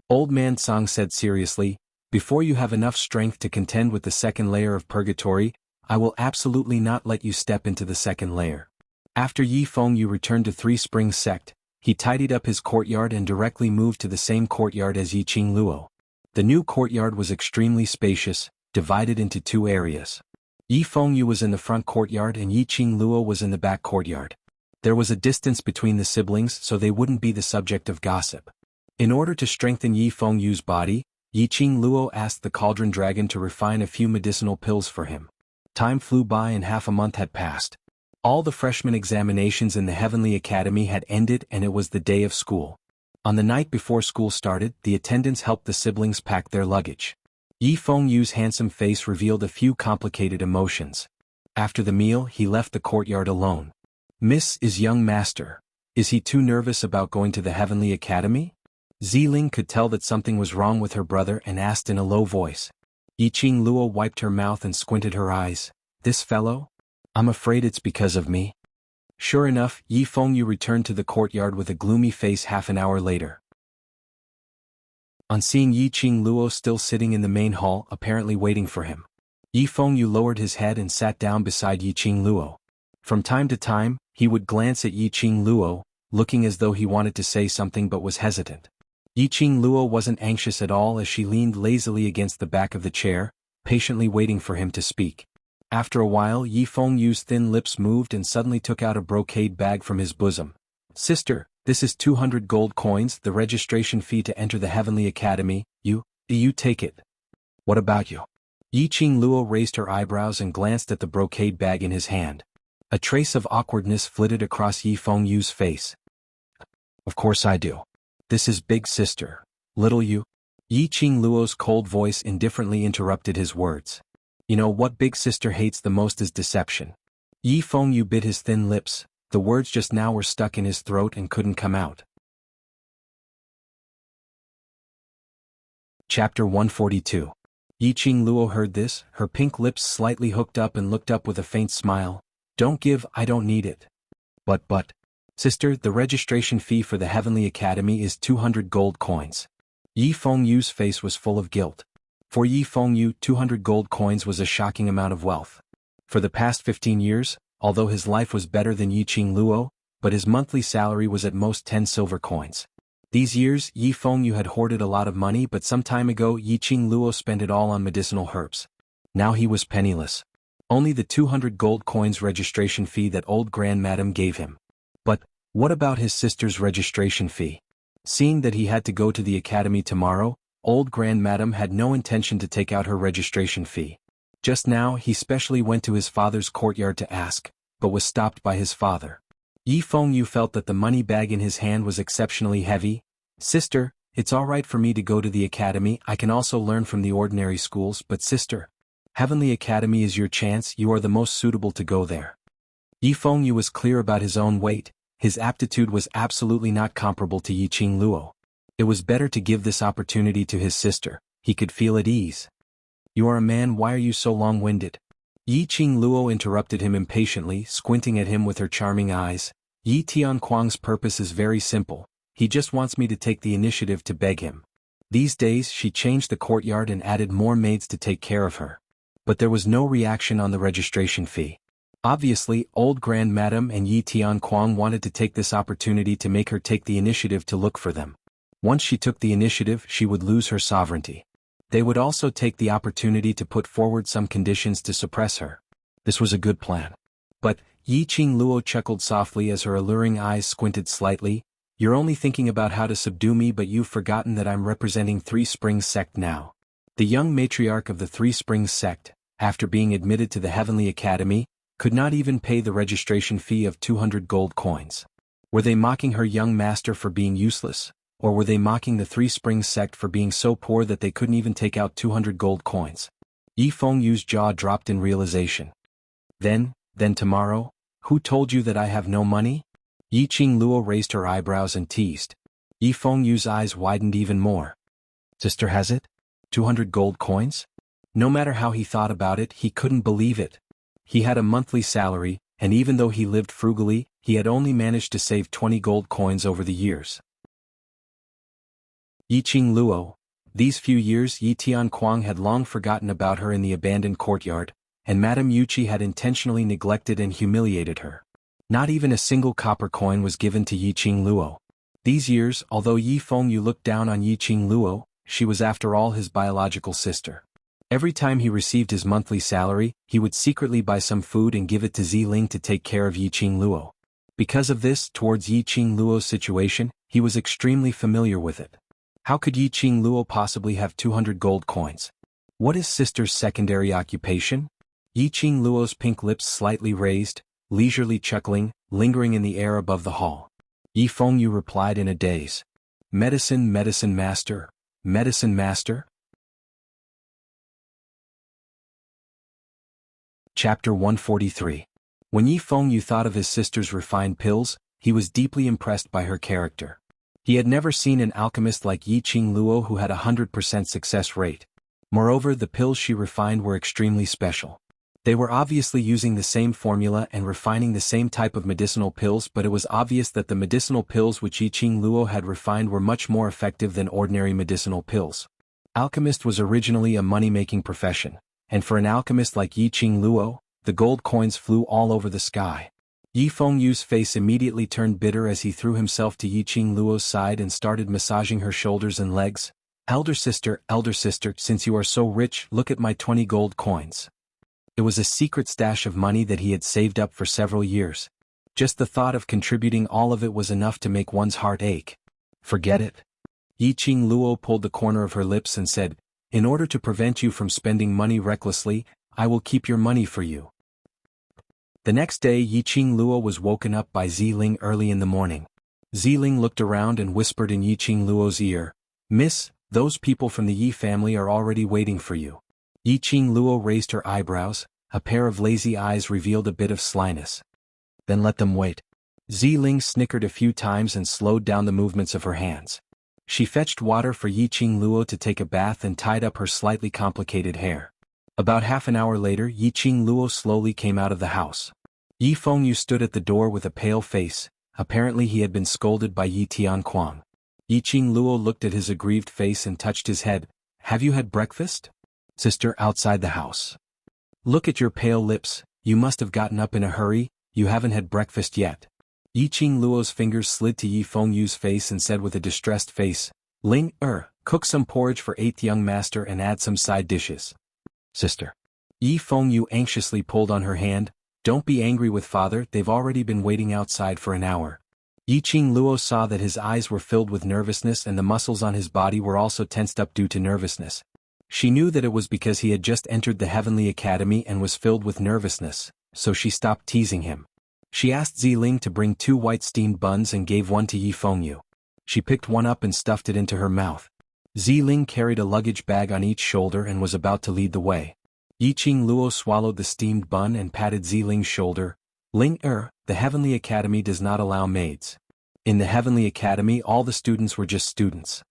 Old man Tsang said seriously, before you have enough strength to contend with the second layer of purgatory, I will absolutely not let you step into the second layer. After Yi Fengyu returned to Three Springs sect, he tidied up his courtyard and directly moved to the same courtyard as Yiqing Luo. The new courtyard was extremely spacious, divided into 2 areas. Yi Fengyu was in the front courtyard and Yiqing Luo was in the back courtyard. There was a distance between the siblings so they wouldn't be the subject of gossip. In order to strengthen Yi Fengyu's body, Yiqing Luo asked the cauldron dragon to refine a few medicinal pills for him. Time flew by and half a month had passed. All the freshman examinations in the Heavenly Academy had ended and it was the day of school. On the night before school started, the attendants helped the siblings pack their luggage. Yi Fengyu's handsome face revealed a few complicated emotions. After the meal, he left the courtyard alone. Miss is young master. Is he too nervous about going to the Heavenly Academy? Ziling could tell that something was wrong with her brother and asked in a low voice. Yiqing Luo wiped her mouth and squinted her eyes. This fellow? I'm afraid it's because of me. Sure enough, Yi Fengyu returned to the courtyard with a gloomy face half an hour later. On seeing Yiqing Luo still sitting in the main hall, apparently waiting for him, Yi Fengyu lowered his head and sat down beside Yiqing Luo. From time to time, he would glance at Yiqing Luo, looking as though he wanted to say something but was hesitant. Yiqing Luo wasn't anxious at all as she leaned lazily against the back of the chair, patiently waiting for him to speak. After a while, Yi Fengyu's thin lips moved and suddenly took out a brocade bag from his bosom. Sister, This is 200 gold coins, the registration fee to enter the Heavenly Academy. You take it. What about you? Yi Qingluo raised her eyebrows and glanced at the brocade bag in his hand. A trace of awkwardness flitted across Yi Fengyu's face. Of course I do. This is big sister. Little you? Yi Qingluo's cold voice indifferently interrupted his words. You know what big sister hates the most is deception. Yi Fengyu bit his thin lips. The words just now were stuck in his throat and couldn't come out. Chapter 142. Yi Qingluo heard this, her pink lips slightly hooked up and looked up with a faint smile. Don't give, I don't need it. But, sister, the registration fee for the Heavenly Academy is 200 gold coins. Yi Fengyu's face was full of guilt. For Yi Fengyu, 200 gold coins was a shocking amount of wealth. For the past 15 years, although his life was better than Yi Qingluo, but his monthly salary was at most 10 silver coins. These years, Yi Fengyu had hoarded a lot of money, but some time ago Yi Qingluo spent it all on medicinal herbs. Now he was penniless. Only the 200 gold coins registration fee that old grandmadam gave him. But, what about his sister's registration fee? Seeing that he had to go to the academy tomorrow, old grandmadam had no intention to take out her registration fee. Just now he specially went to his father's courtyard to ask, but was stopped by his father. Yi Fengyu felt that the money bag in his hand was exceptionally heavy. Sister, it's all right for me to go to the academy, I can also learn from the ordinary schools, but sister, Heavenly Academy is your chance, you are the most suitable to go there. Yi Fengyu was clear about his own weight, his aptitude was absolutely not comparable to Yi Qingluo. It was better to give this opportunity to his sister, he could feel at ease. You are a man, why are you so long-winded? Yi Qingluo interrupted him impatiently, squinting at him with her charming eyes. Yi Tianquang's purpose is very simple, he just wants me to take the initiative to beg him. These days she changed the courtyard and added more maids to take care of her. But there was no reaction on the registration fee. Obviously, old grandmadam and Yi Tianquang wanted to take this opportunity to make her take the initiative to look for them. Once she took the initiative, she would lose her sovereignty. They would also take the opportunity to put forward some conditions to suppress her. This was a good plan. But, Yi Qingluo chuckled softly as her alluring eyes squinted slightly. You're only thinking about how to subdue me, but you've forgotten that I'm representing Three Springs sect now. The young matriarch of the Three Springs sect, after being admitted to the Heavenly Academy, could not even pay the registration fee of 200 gold coins. Were they mocking her young master for being useless, or were they mocking the Three Springs sect for being so poor that they couldn't even take out 200 gold coins? Yi Fengyu's jaw dropped in realization. Then tomorrow? Who told you that I have no money? Yi Qingluo raised her eyebrows and teased. Yi Fengyu's eyes widened even more. Sister has it? 200 gold coins? No matter how he thought about it, he couldn't believe it. He had a monthly salary, and even though he lived frugally, he had only managed to save 20 gold coins over the years. Yi Qingluo. These few years Yi Tianquang had long forgotten about her in the abandoned courtyard, and Madame Yuqi had intentionally neglected and humiliated her. Not even a single copper coin was given to Yi Qingluo. These years, although Yi Fengyu looked down on Yi Qingluo, she was after all his biological sister. Every time he received his monthly salary, he would secretly buy some food and give it to Ziling to take care of Yi Qingluo. Because of this, towards Yi Qingluo's situation, he was extremely familiar with it. How could Yi Qingluo possibly have 200 gold coins? What is sister's secondary occupation? Yi Qingluo's pink lips slightly raised, leisurely chuckling, lingering in the air above the hall. Yi Fengyu replied in a daze. Medicine master, medicine master? Chapter 143. When Yi Fengyu thought of his sister's refined pills, he was deeply impressed by her character. He had never seen an alchemist like Yi Qingluo who had a 100% success rate. Moreover, the pills she refined were extremely special. They were obviously using the same formula and refining the same type of medicinal pills, but it was obvious that the medicinal pills which Yi Qingluo had refined were much more effective than ordinary medicinal pills. Alchemist was originally a money-making profession, and for an alchemist like Yi Qingluo, the gold coins flew all over the sky. Yi Fengyu's face immediately turned bitter as he threw himself to Yi Qingluo's side and started massaging her shoulders and legs. Elder sister, since you are so rich, look at my 20 gold coins. It was a secret stash of money that he had saved up for several years. Just the thought of contributing all of it was enough to make one's heart ache. Forget it. Yiqing Luo pulled the corner of her lips and said, "In order to prevent you from spending money recklessly, I will keep your money for you." The next day Yiqing Luo was woken up by Ziling early in the morning. Ziling looked around and whispered in Yiqing Luo's ear, "Miss, those people from the Yi family are already waiting for you." Yiqing Luo raised her eyebrows, a pair of lazy eyes revealed a bit of slyness. "Then let them wait." Ziling snickered a few times and slowed down the movements of her hands. She fetched water for Yiqing Luo to take a bath and tied up her slightly complicated hair. About half an hour later Yiqing Luo slowly came out of the house. Yi Fengyu stood at the door with a pale face. Apparently he had been scolded by Yi Tianquang. Yiqing Luo looked at his aggrieved face and touched his head. "Have you had breakfast?" "Sister, outside the house." "Look at your pale lips, you must have gotten up in a hurry, you haven't had breakfast yet." Yiqing Luo's fingers slid to Yi Fengyu's face and said with a distressed face, "Ling, cook some porridge for 8th young master and add some side dishes." "Sister." Yi Fengyu anxiously pulled on her hand. "Don't be angry with father, they've already been waiting outside for an hour." Yiqing Luo saw that his eyes were filled with nervousness and the muscles on his body were also tensed up due to nervousness. She knew that it was because he had just entered the Heavenly Academy and was filled with nervousness, so she stopped teasing him. She asked Ziling to bring 2 white steamed buns and gave one to Yi Fengyu. She picked one up and stuffed it into her mouth. Ziling carried a luggage bag on each shoulder and was about to lead the way. Yiqing Luo swallowed the steamed bun and patted Ziling's shoulder. "Ling, the Heavenly Academy does not allow maids. In the Heavenly Academy all the students were just students."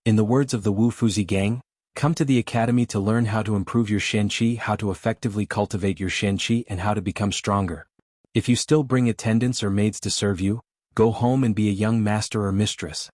In the words of the Wu Fuzi gang, come to the academy to learn how to improve your xianxia, how to effectively cultivate your xianxia and how to become stronger. If you still bring attendants or maids to serve you, go home and be a young master or mistress.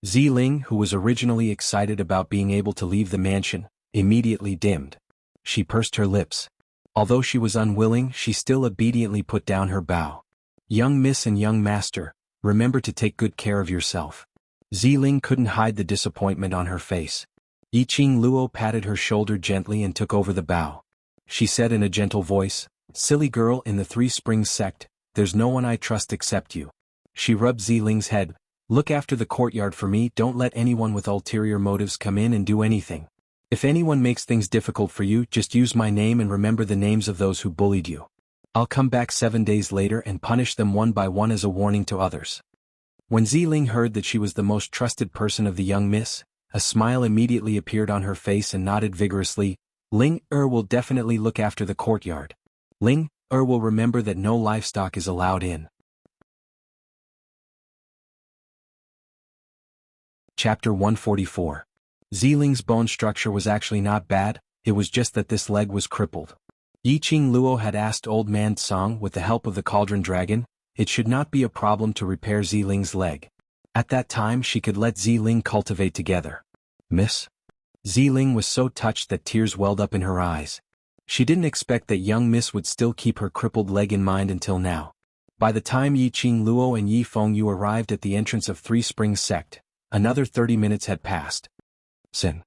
Ziling, who was originally excited about being able to leave the mansion, immediately dimmed. She pursed her lips. Although she was unwilling, she still obediently put down her bow. "Young miss and young master, remember to take good care of yourself." Ziling couldn't hide the disappointment on her face. Yiqing Luo patted her shoulder gently and took over the bow. She said in a gentle voice, "Silly girl, in the 3 Springs sect, there's no one I trust except you." She rubbed Ziling's head. "Look after the courtyard for me, don't let anyone with ulterior motives come in and do anything. If anyone makes things difficult for you, just use my name and remember the names of those who bullied you. I'll come back 7 days later and punish them one by one as a warning to others." When Ziling heard that she was the most trusted person of the young miss, a smile immediately appeared on her face and nodded vigorously. "Ling will definitely look after the courtyard. Ling will remember that no livestock is allowed in." Chapter 144. Ziling's bone structure was actually not bad, it was just that this leg was crippled. Yiqing Luo had asked Old Man Tsang with the help of the Cauldron Dragon, it should not be a problem to repair Ziling's leg. At that time she could let Ziling cultivate together. "Miss?" Ziling was so touched that tears welled up in her eyes. She didn't expect that young miss would still keep her crippled leg in mind until now. By the time Yiqing Luo and Yi Fengyu arrived at the entrance of 3 Springs sect, another 30 minutes had passed. "Sin."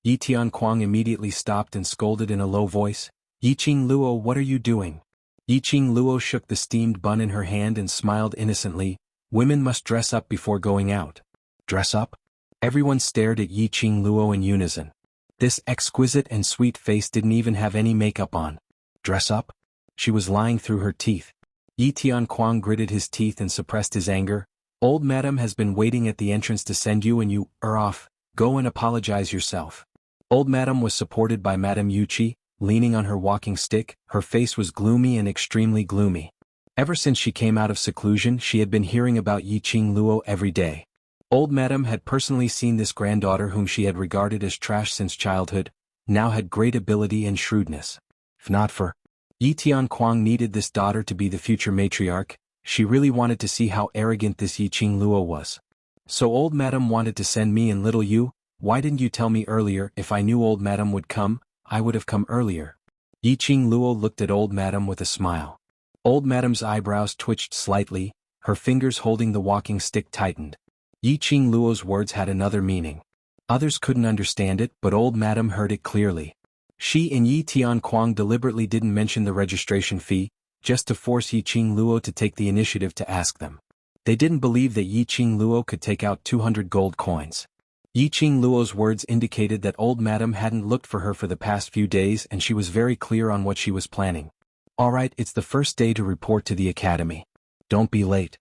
Yi Tianquang immediately stopped and scolded in a low voice, "Yiqing Luo, what are you doing?" Yiqing Luo shook the steamed bun in her hand and smiled innocently. "Women must dress up before going out." "Dress up?" Everyone stared at Yiqing Luo in unison. This exquisite and sweet face didn't even have any makeup on. "Dress up?" She was lying through her teeth. Yi Tianquang gritted his teeth and suppressed his anger. "Old madam has been waiting at the entrance to send you and you are off. Go and apologize yourself." Old madam was supported by Madame Yuchi, leaning on her walking stick. Her face was gloomy and extremely gloomy. Ever since she came out of seclusion she had been hearing about Yiqing Luo every day. Old madam had personally seen this granddaughter whom she had regarded as trash since childhood, now had great ability and shrewdness. If not for Yi Tianquang needed this daughter to be the future matriarch, she really wanted to see how arrogant this Yiqing Luo was. "So old madam wanted to send me and little you? Why didn't you tell me earlier? If I knew old madam would come, I would have come earlier." Yiqing Luo looked at old madam with a smile. Old madam's eyebrows twitched slightly, her fingers holding the walking stick tightened. Yiqing Luo's words had another meaning. Others couldn't understand it, but old madam heard it clearly. She and Yi Tianquang deliberately didn't mention the registration fee. just to force Yi Qingluo to take the initiative to ask them. They didn't believe that Yi Qingluo could take out 200 gold coins. Yi Qingluo's words indicated that old madam hadn't looked for her for the past few days and she was very clear on what she was planning. Alright, it's the first day to report to the academy. Don't be late.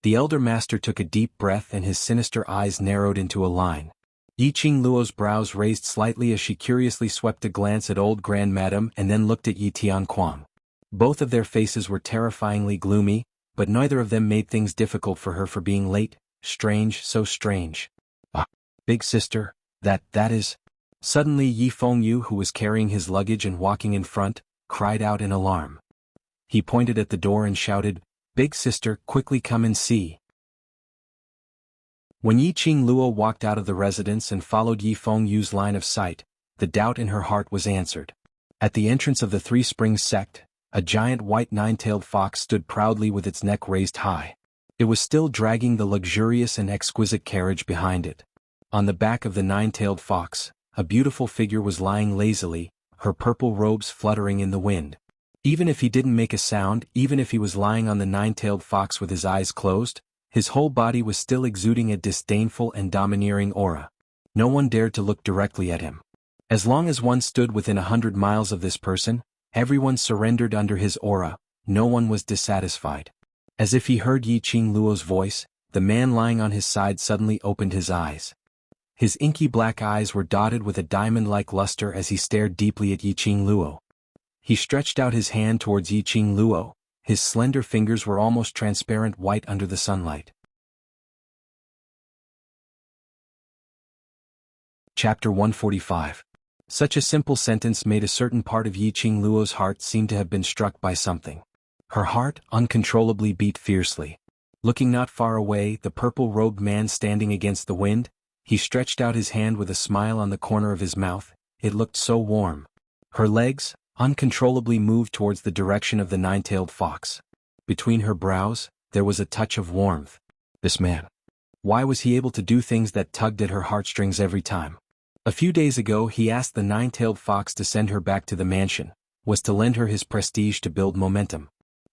The elder master took a deep breath and his sinister eyes narrowed into a line. Yi Qingluo's brows raised slightly as she curiously swept a glance at old grand madam and then looked at Yi Tianquang. Both of their faces were terrifyingly gloomy, but neither of them made things difficult for her for being late. Strange, so strange. Big sister, that is... Suddenly Yi Fengyu, who was carrying his luggage and walking in front, cried out in alarm. He pointed at the door and shouted, "Big sister, quickly come and see." When Yi Qingluo walked out of the residence and followed Yi Fengyu's line of sight, the doubt in her heart was answered. At the entrance of the Three Springs sect, a giant white nine-tailed fox stood proudly with its neck raised high. It was still dragging the luxurious and exquisite carriage behind it. On the back of the nine-tailed fox, a beautiful figure was lying lazily, her purple robes fluttering in the wind. Even if he didn't make a sound, even if he was lying on the nine-tailed fox with his eyes closed, his whole body was still exuding a disdainful and domineering aura. No one dared to look directly at him. As long as one stood within 100 miles of this person, everyone surrendered under his aura, no one was dissatisfied. As if he heard Yi Qingluo's voice, the man lying on his side suddenly opened his eyes. His inky black eyes were dotted with a diamond-like luster as he stared deeply at Yi Qingluo. He stretched out his hand towards Yi Qingluo. His slender fingers were almost transparent white under the sunlight. Chapter 145. Such a simple sentence made a certain part of Yi Qingluo's heart seem to have been struck by something. Her heart uncontrollably beat fiercely. Looking not far away, the purple-robed man standing against the wind, he stretched out his hand with a smile on the corner of his mouth. It looked so warm. Her legs uncontrollably moved towards the direction of the nine-tailed fox. Between her brows, there was a touch of warmth. This man. Why was he able to do things that tugged at her heartstrings every time? A few days ago he asked the nine-tailed fox to send her back to the mansion, was to lend her his prestige to build momentum.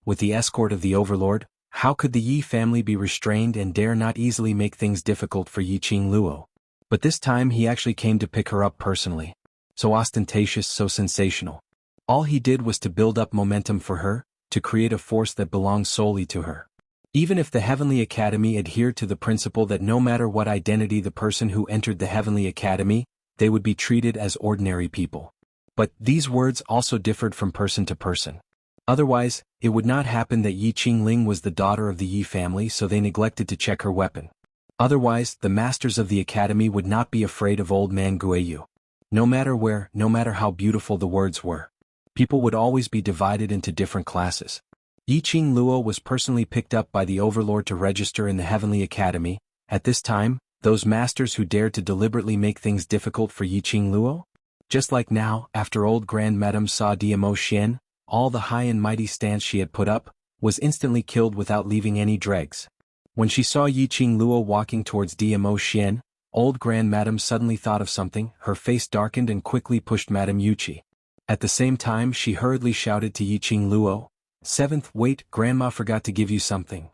With the escort of the overlord, how could the Yi family be restrained and dare not easily make things difficult for Yi Qingluo? But this time he actually came to pick her up personally. So ostentatious, so sensational. All he did was to build up momentum for her, to create a force that belonged solely to her. Even if the Heavenly Academy adhered to the principle that no matter what identity the person who entered the Heavenly Academy, they would be treated as ordinary people. But these words also differed from person to person. Otherwise, it would not happen that Yi Qingling was the daughter of the Yi family, so they neglected to check her weapon. Otherwise, the masters of the academy would not be afraid of old man Guiyu. No matter where, no matter how beautiful the words were, people would always be divided into different classes. Yi Qingluo was personally picked up by the overlord to register in the Heavenly Academy. At this time, those masters who dared to deliberately make things difficult for Yi Qingluo? Just like now, after old Grand Madame saw Diamo Xian, all the high and mighty stance she had put up, was instantly killed without leaving any dregs. When she saw Yi Qingluo walking towards Diamo Xian, old Grand Madame suddenly thought of something, her face darkened and quickly pushed Madame Yuqi. At the same time she hurriedly shouted to Yi Qingluo, "Seventh, wait, Grandma forgot to give you something."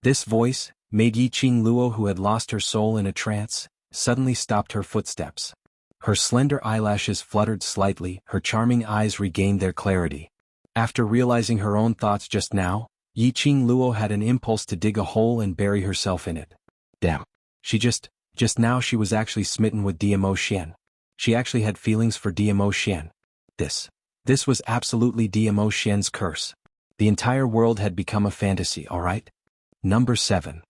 This voice made Yi Qingluo, who had lost her soul in a trance, suddenly stopped her footsteps. Her slender eyelashes fluttered slightly, her charming eyes regained their clarity. After realizing her own thoughts just now, Yi Qingluo had an impulse to dig a hole and bury herself in it. Damn. Just now she was actually smitten with Diamo Xian. She actually had feelings for Diamo Xian. This was absolutely Diamo Xian's curse. The entire world had become a fantasy, alright? Number 7.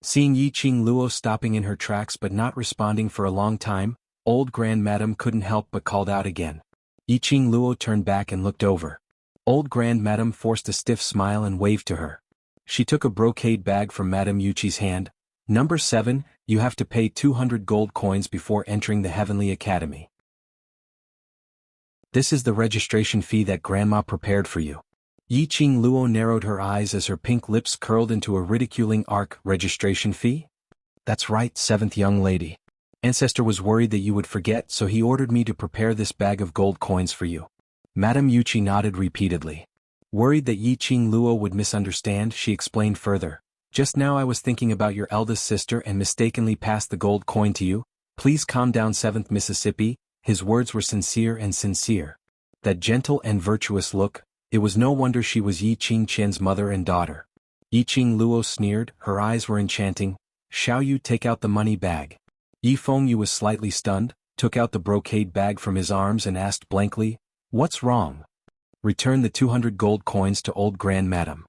Seeing Yi Qingluo stopping in her tracks but not responding for a long time, old Grand Madame couldn't help but called out again. Yi Qingluo turned back and looked over. Old Grand Madame forced a stiff smile and waved to her. She took a brocade bag from Madame Yuqi's hand. Number 7, you have to pay 200 gold coins before entering the Heavenly Academy. This is the registration fee that Grandma prepared for you. Yi Qingluo narrowed her eyes as her pink lips curled into a ridiculing arc. Registration fee? That's right, 7th young lady. Ancestor was worried that you would forget, so he ordered me to prepare this bag of gold coins for you. Madame Yuqi nodded repeatedly. Worried that Yiqing Luo would misunderstand, she explained further. Just now I was thinking about your eldest sister and mistakenly passed the gold coin to you. Please calm down. 7th Mississippi. His words were sincere and sincere. That gentle and virtuous look, it was no wonder she was Yiqing Qian's mother and daughter. Yiqing Luo sneered, her eyes were enchanting. Shall you take out the money bag? Yi Fengyu was slightly stunned, took out the brocade bag from his arms and asked blankly, "What's wrong?" "Return the 200 gold coins to old Grand Madam."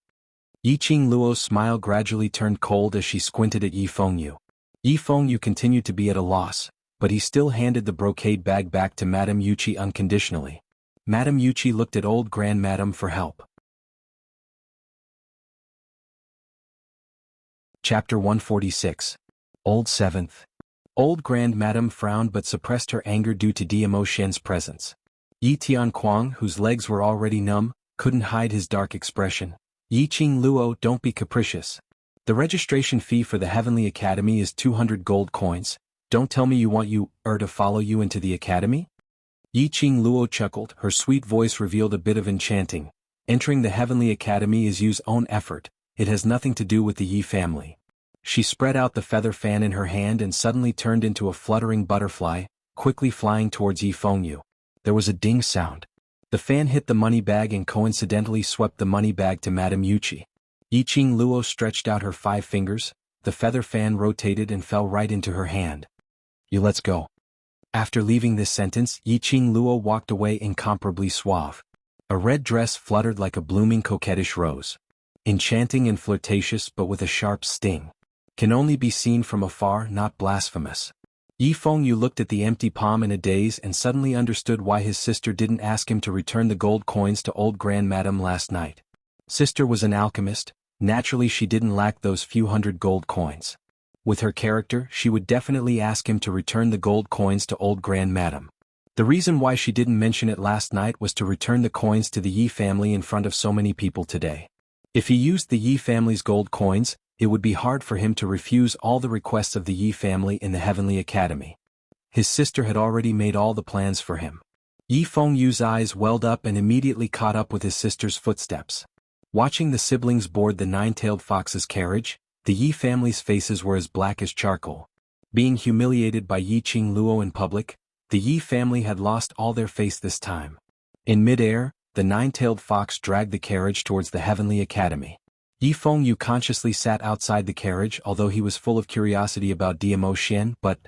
Yiqing Luo's smile gradually turned cold as she squinted at Yi Fengyu. Yi Fengyu continued to be at a loss, but he still handed the brocade bag back to Madame Yuqi unconditionally. Madame Yuqi looked at old Grand Madam for help. Chapter 146. Old 7th. Old Grand Madam frowned but suppressed her anger due to Diamo Shen's presence. Yi Tianquang, whose legs were already numb, couldn't hide his dark expression. "Yiqing Luo, don't be capricious. The registration fee for the Heavenly Academy is 200 gold coins. Don't tell me you want to follow you into the academy?" Yiqing Luo chuckled, her sweet voice revealed a bit of enchanting. "Entering the Heavenly Academy is Yu's own effort, it has nothing to do with the Yi family." She spread out the feather fan in her hand and suddenly turned into a fluttering butterfly, quickly flying towards Yi Fengyu. There was a ding sound. The fan hit the money bag and coincidentally swept the money bag to Madame Yuqi. Yiqing Luo stretched out her 5 fingers, the feather fan rotated and fell right into her hand. Let's go." After leaving this sentence, Yiqing Luo walked away incomparably suave. A red dress fluttered like a blooming coquettish rose. Enchanting and flirtatious but with a sharp sting. Can only be seen from afar, not blasphemous. Yi Fengyu looked at the empty palm in a daze and suddenly understood why his sister didn't ask him to return the gold coins to old Grand Madam last night. Sister was an alchemist, naturally she didn't lack those few hundred gold coins. With her character, she would definitely ask him to return the gold coins to old Grand Madam. The reason why she didn't mention it last night was to return the coins to the Yi family in front of so many people today. If he used the Yi family's gold coins, it would be hard for him to refuse all the requests of the Yi family in the Heavenly Academy. His sister had already made all the plans for him. Yi Fengyu's eyes welled up and immediately caught up with his sister's footsteps. Watching the siblings board the nine-tailed fox's carriage, the Yi family's faces were as black as charcoal. Being humiliated by Yiqing Luo in public, the Yi family had lost all their face this time. In mid-air, the nine-tailed fox dragged the carriage towards the Heavenly Academy. Yi Fengyu consciously sat outside the carriage although he was full of curiosity about Diamo Shen, but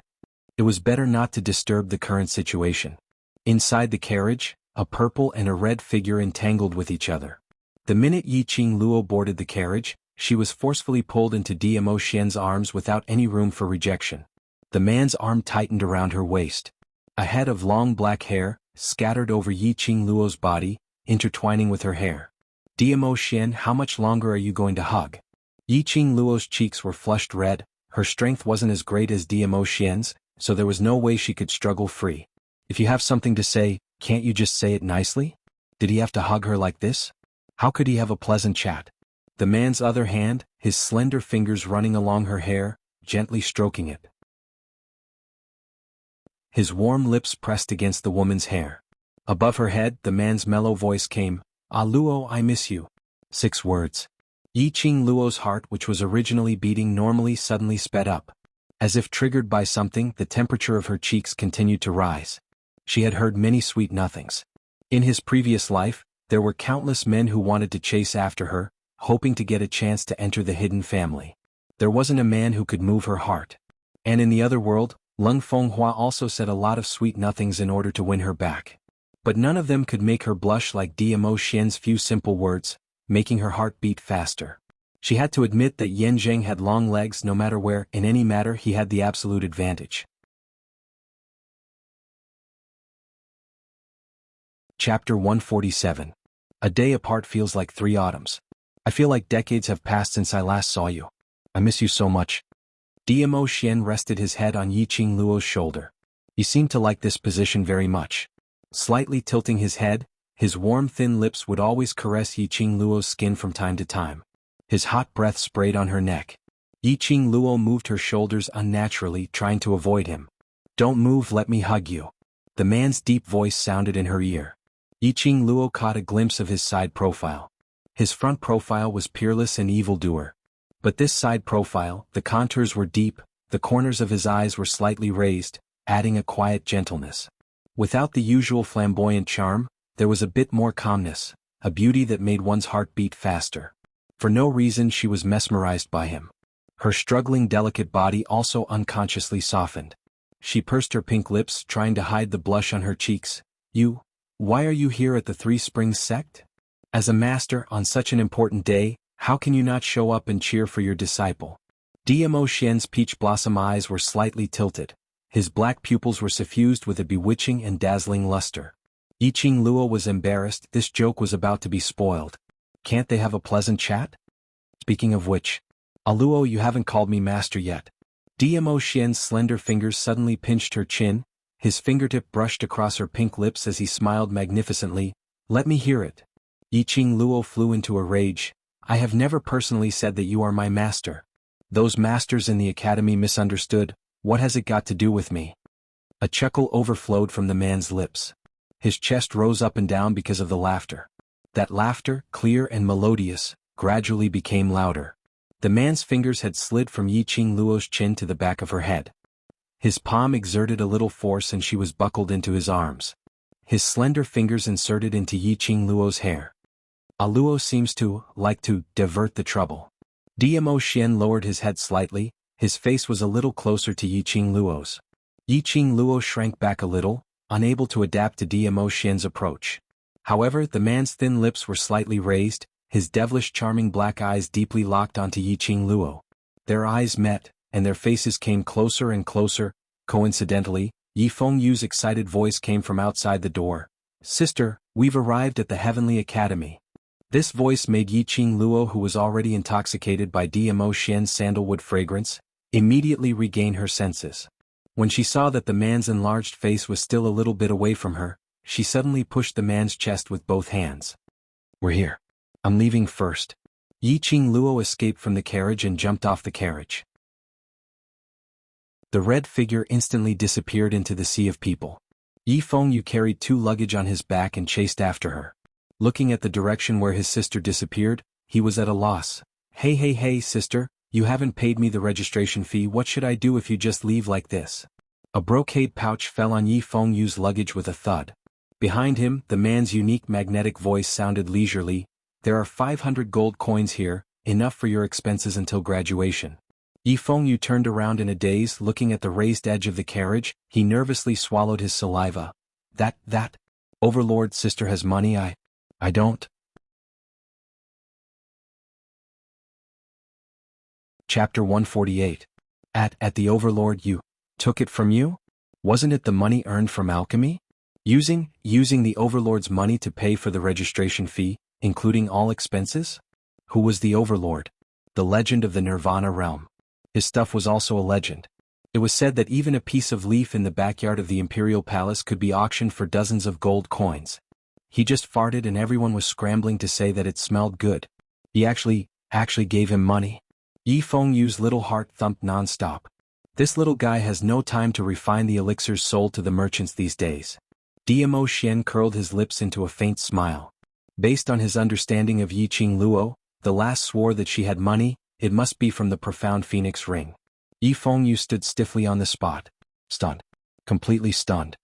it was better not to disturb the current situation. Inside the carriage, a purple and a red figure entangled with each other. The minute Yiqing Luo boarded the carriage, she was forcefully pulled into Diamo Shen's arms without any room for rejection. The man's arm tightened around her waist. A head of long black hair, scattered over Yiqing Luo's body, intertwining with her hair. "Diamo Shen, how much longer are you going to hug?" Yiqing Luo's cheeks were flushed red, her strength wasn't as great as Diamo Shen's, so there was no way she could struggle free. If you have something to say, can't you just say it nicely? Did he have to hug her like this? How could he have a pleasant chat? The man's other hand, his slender fingers running along her hair, gently stroking it. His warm lips pressed against the woman's hair. Above her head, the man's mellow voice came, "Ah Luo, I miss you." 6 words. Yiqing Luo's heart, which was originally beating normally, suddenly sped up. As if triggered by something, the temperature of her cheeks continued to rise. She had heard many sweet nothings. In his previous life, there were countless men who wanted to chase after her, hoping to get a chance to enter the hidden family. There wasn't a man who could move her heart. And in the other world, Lung Fenghua also said a lot of sweet nothings in order to win her back. But none of them could make her blush like Diamo Shen's few simple words, making her heart beat faster. She had to admit that Yan Zheng had long legs no matter where, in any matter he had the absolute advantage. Chapter 147. A day apart feels like 3 autumns. I feel like decades have passed since I last saw you. I miss you so much. Diamo Shen rested his head on Yiqing Luo's shoulder. He seemed to like this position very much. Slightly tilting his head, his warm thin lips would always caress Yiqing Luo's skin from time to time. His hot breath sprayed on her neck. Yiqing Luo moved her shoulders unnaturally, trying to avoid him. "Don't move, let me hug you." The man's deep voice sounded in her ear. Yiqing Luo caught a glimpse of his side profile. His front profile was peerless and evildoer. But this side profile, the contours were deep, the corners of his eyes were slightly raised, adding a quiet gentleness. Without the usual flamboyant charm, there was a bit more calmness, a beauty that made one's heart beat faster. For no reason she was mesmerized by him. Her struggling delicate body also unconsciously softened. She pursed her pink lips, trying to hide the blush on her cheeks. Why are you here at the Three Springs sect? As a master on such an important day, how can you not show up and cheer for your disciple? Dmo Xian's peach blossom eyes were slightly tilted. His black pupils were suffused with a bewitching and dazzling luster. Yiqing Luo was embarrassed. This joke was about to be spoiled. Can't they have a pleasant chat? Speaking of which, Luo, you haven't called me master yet. Dmo Xian's slender fingers suddenly pinched her chin. His fingertip brushed across her pink lips as he smiled magnificently. Let me hear it. Yiqing Luo flew into a rage. I have never personally said that you are my master. Those masters in the academy misunderstood. What has it got to do with me? A chuckle overflowed from the man's lips. His chest rose up and down because of the laughter. That laughter, clear and melodious, gradually became louder. The man's fingers had slid from Yiqing Luo's chin to the back of her head. His palm exerted a little force and she was buckled into his arms. His slender fingers inserted into Yiqing Luo's hair. Luo seems to like to divert the trouble. Dmo Xian lowered his head slightly. His face was a little closer to Yiqing Luo's. Yiqing Luo shrank back a little, unable to adapt to Dmo Xian's approach. However, the man's thin lips were slightly raised, his devilish charming black eyes deeply locked onto Yiqing Luo. Their eyes met, and their faces came closer and closer. Coincidentally, Yi Fengyu's excited voice came from outside the door. Sister, we've arrived at the Heavenly Academy. This voice made Yiqing Luo, who was already intoxicated by Dmo Xian's sandalwood fragrance, immediately regain her senses. When she saw that the man's enlarged face was still a little bit away from her, she suddenly pushed the man's chest with both hands. We're here. I'm leaving first. Yiqing Luo escaped from the carriage and jumped off the carriage. The red figure instantly disappeared into the sea of people. Yi Fengyu carried 2 luggage on his back and chased after her. Looking at the direction where his sister disappeared, he was at a loss. Hey sister, you haven't paid me the registration fee. What should I do if you just leave like this? A brocade pouch fell on Yi Fengyu's luggage with a thud. Behind him, the man's unique magnetic voice sounded leisurely. There are 500 gold coins here, enough for your expenses until graduation. Yi Fengyu turned around in a daze, looking at the raised edge of the carriage. He nervously swallowed his saliva. That Overlord's sister has money. I don't. Chapter 148. At the Overlord, you took it from you? Wasn't it the money earned from alchemy? Using the Overlord's money to pay for the registration fee, including all expenses? Who was the Overlord? The legend of the Nirvana realm. His stuff was also a legend. It was said that even a piece of leaf in the backyard of the Imperial Palace could be auctioned for dozens of gold coins. He just farted and everyone was scrambling to say that it smelled good. He actually gave him money. Yi Fengyu's little heart thumped non-stop. This little guy has no time to refine the elixirs sold to the merchants these days. Dmo Xian curled his lips into a faint smile. Based on his understanding of Yiqing Luo, the last swore that she had money. It must be from the profound phoenix ring. Yi Fengyu stood stiffly on the spot. Stunned. Completely stunned.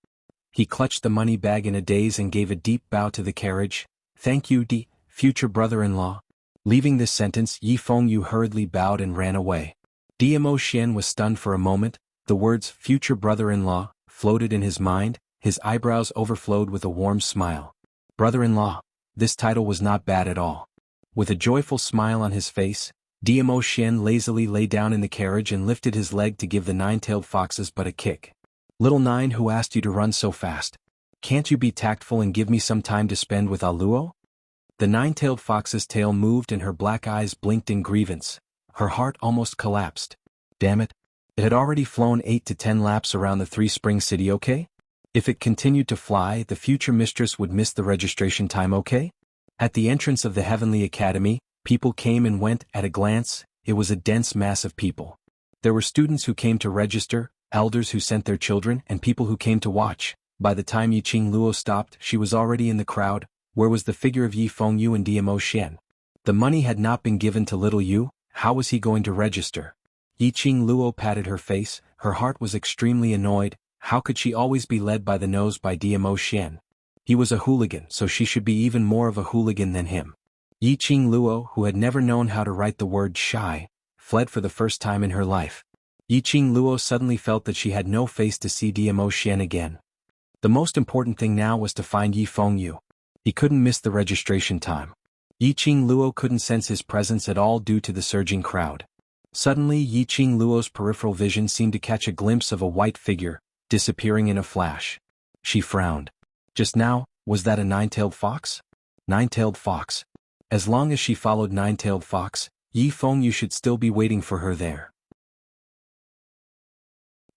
He clutched the money bag in a daze and gave a deep bow to the carriage. Thank you, future brother-in-law. Leaving this sentence, Yi Fengyu hurriedly bowed and ran away. Dmo Xian was stunned for a moment. The words, future brother-in-law, floated in his mind. His eyebrows overflowed with a warm smile. Brother-in-law. This title was not bad at all. With a joyful smile on his face, Dmo Xian lazily lay down in the carriage and lifted his leg to give the 9-tailed foxes but a kick. Little Nine, who asked you to run so fast? Can't you be tactful and give me some time to spend with Luo? The 9-tailed fox's tail moved and her black eyes blinked in grievance. Her heart almost collapsed. Damn it. It had already flown 8 to 10 laps around the Three Springs city, okay? If it continued to fly, the future mistress would miss the registration time, okay? At the entrance of the Heavenly Academy, people came and went. At a glance, it was a dense mass of people. There were students who came to register, elders who sent their children, and people who came to watch. By the time Yiqing Luo stopped, she was already in the crowd. Where was the figure of Yi Fengyu and Dmo Xian? The money had not been given to little Yu, how was he going to register? Yiqing Luo patted her face, her heart was extremely annoyed, how could she always be led by the nose by DMO Xian? He was a hooligan, so she should be even more of a hooligan than him. Yiqing Luo, who had never known how to write the word shy, fled for the first time in her life. Yiqing Luo suddenly felt that she had no face to see DMO Xian again. The most important thing now was to find Yi Fengyu. He couldn't miss the registration time. Yiqing Luo couldn't sense his presence at all due to the surging crowd. Suddenly Yiqing Luo's peripheral vision seemed to catch a glimpse of a white figure, disappearing in a flash. She frowned. Just now, was that a nine-tailed fox? Nine-tailed fox. As long as she followed nine-tailed fox, Yi Fengyu should still be waiting for her there.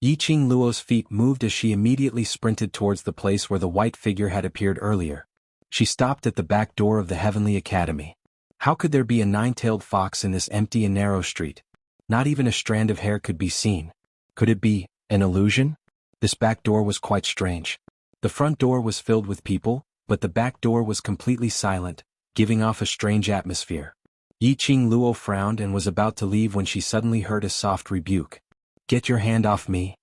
Yiqing Luo's feet moved as she immediately sprinted towards the place where the white figure had appeared earlier. She stopped at the back door of the Heavenly Academy. How could there be a nine-tailed fox in this empty and narrow street? Not even a strand of hair could be seen. Could it be an illusion? This back door was quite strange. The front door was filled with people, but the back door was completely silent, giving off a strange atmosphere. Yiqing Luo frowned and was about to leave when she suddenly heard a soft rebuke. "Get your hand off me.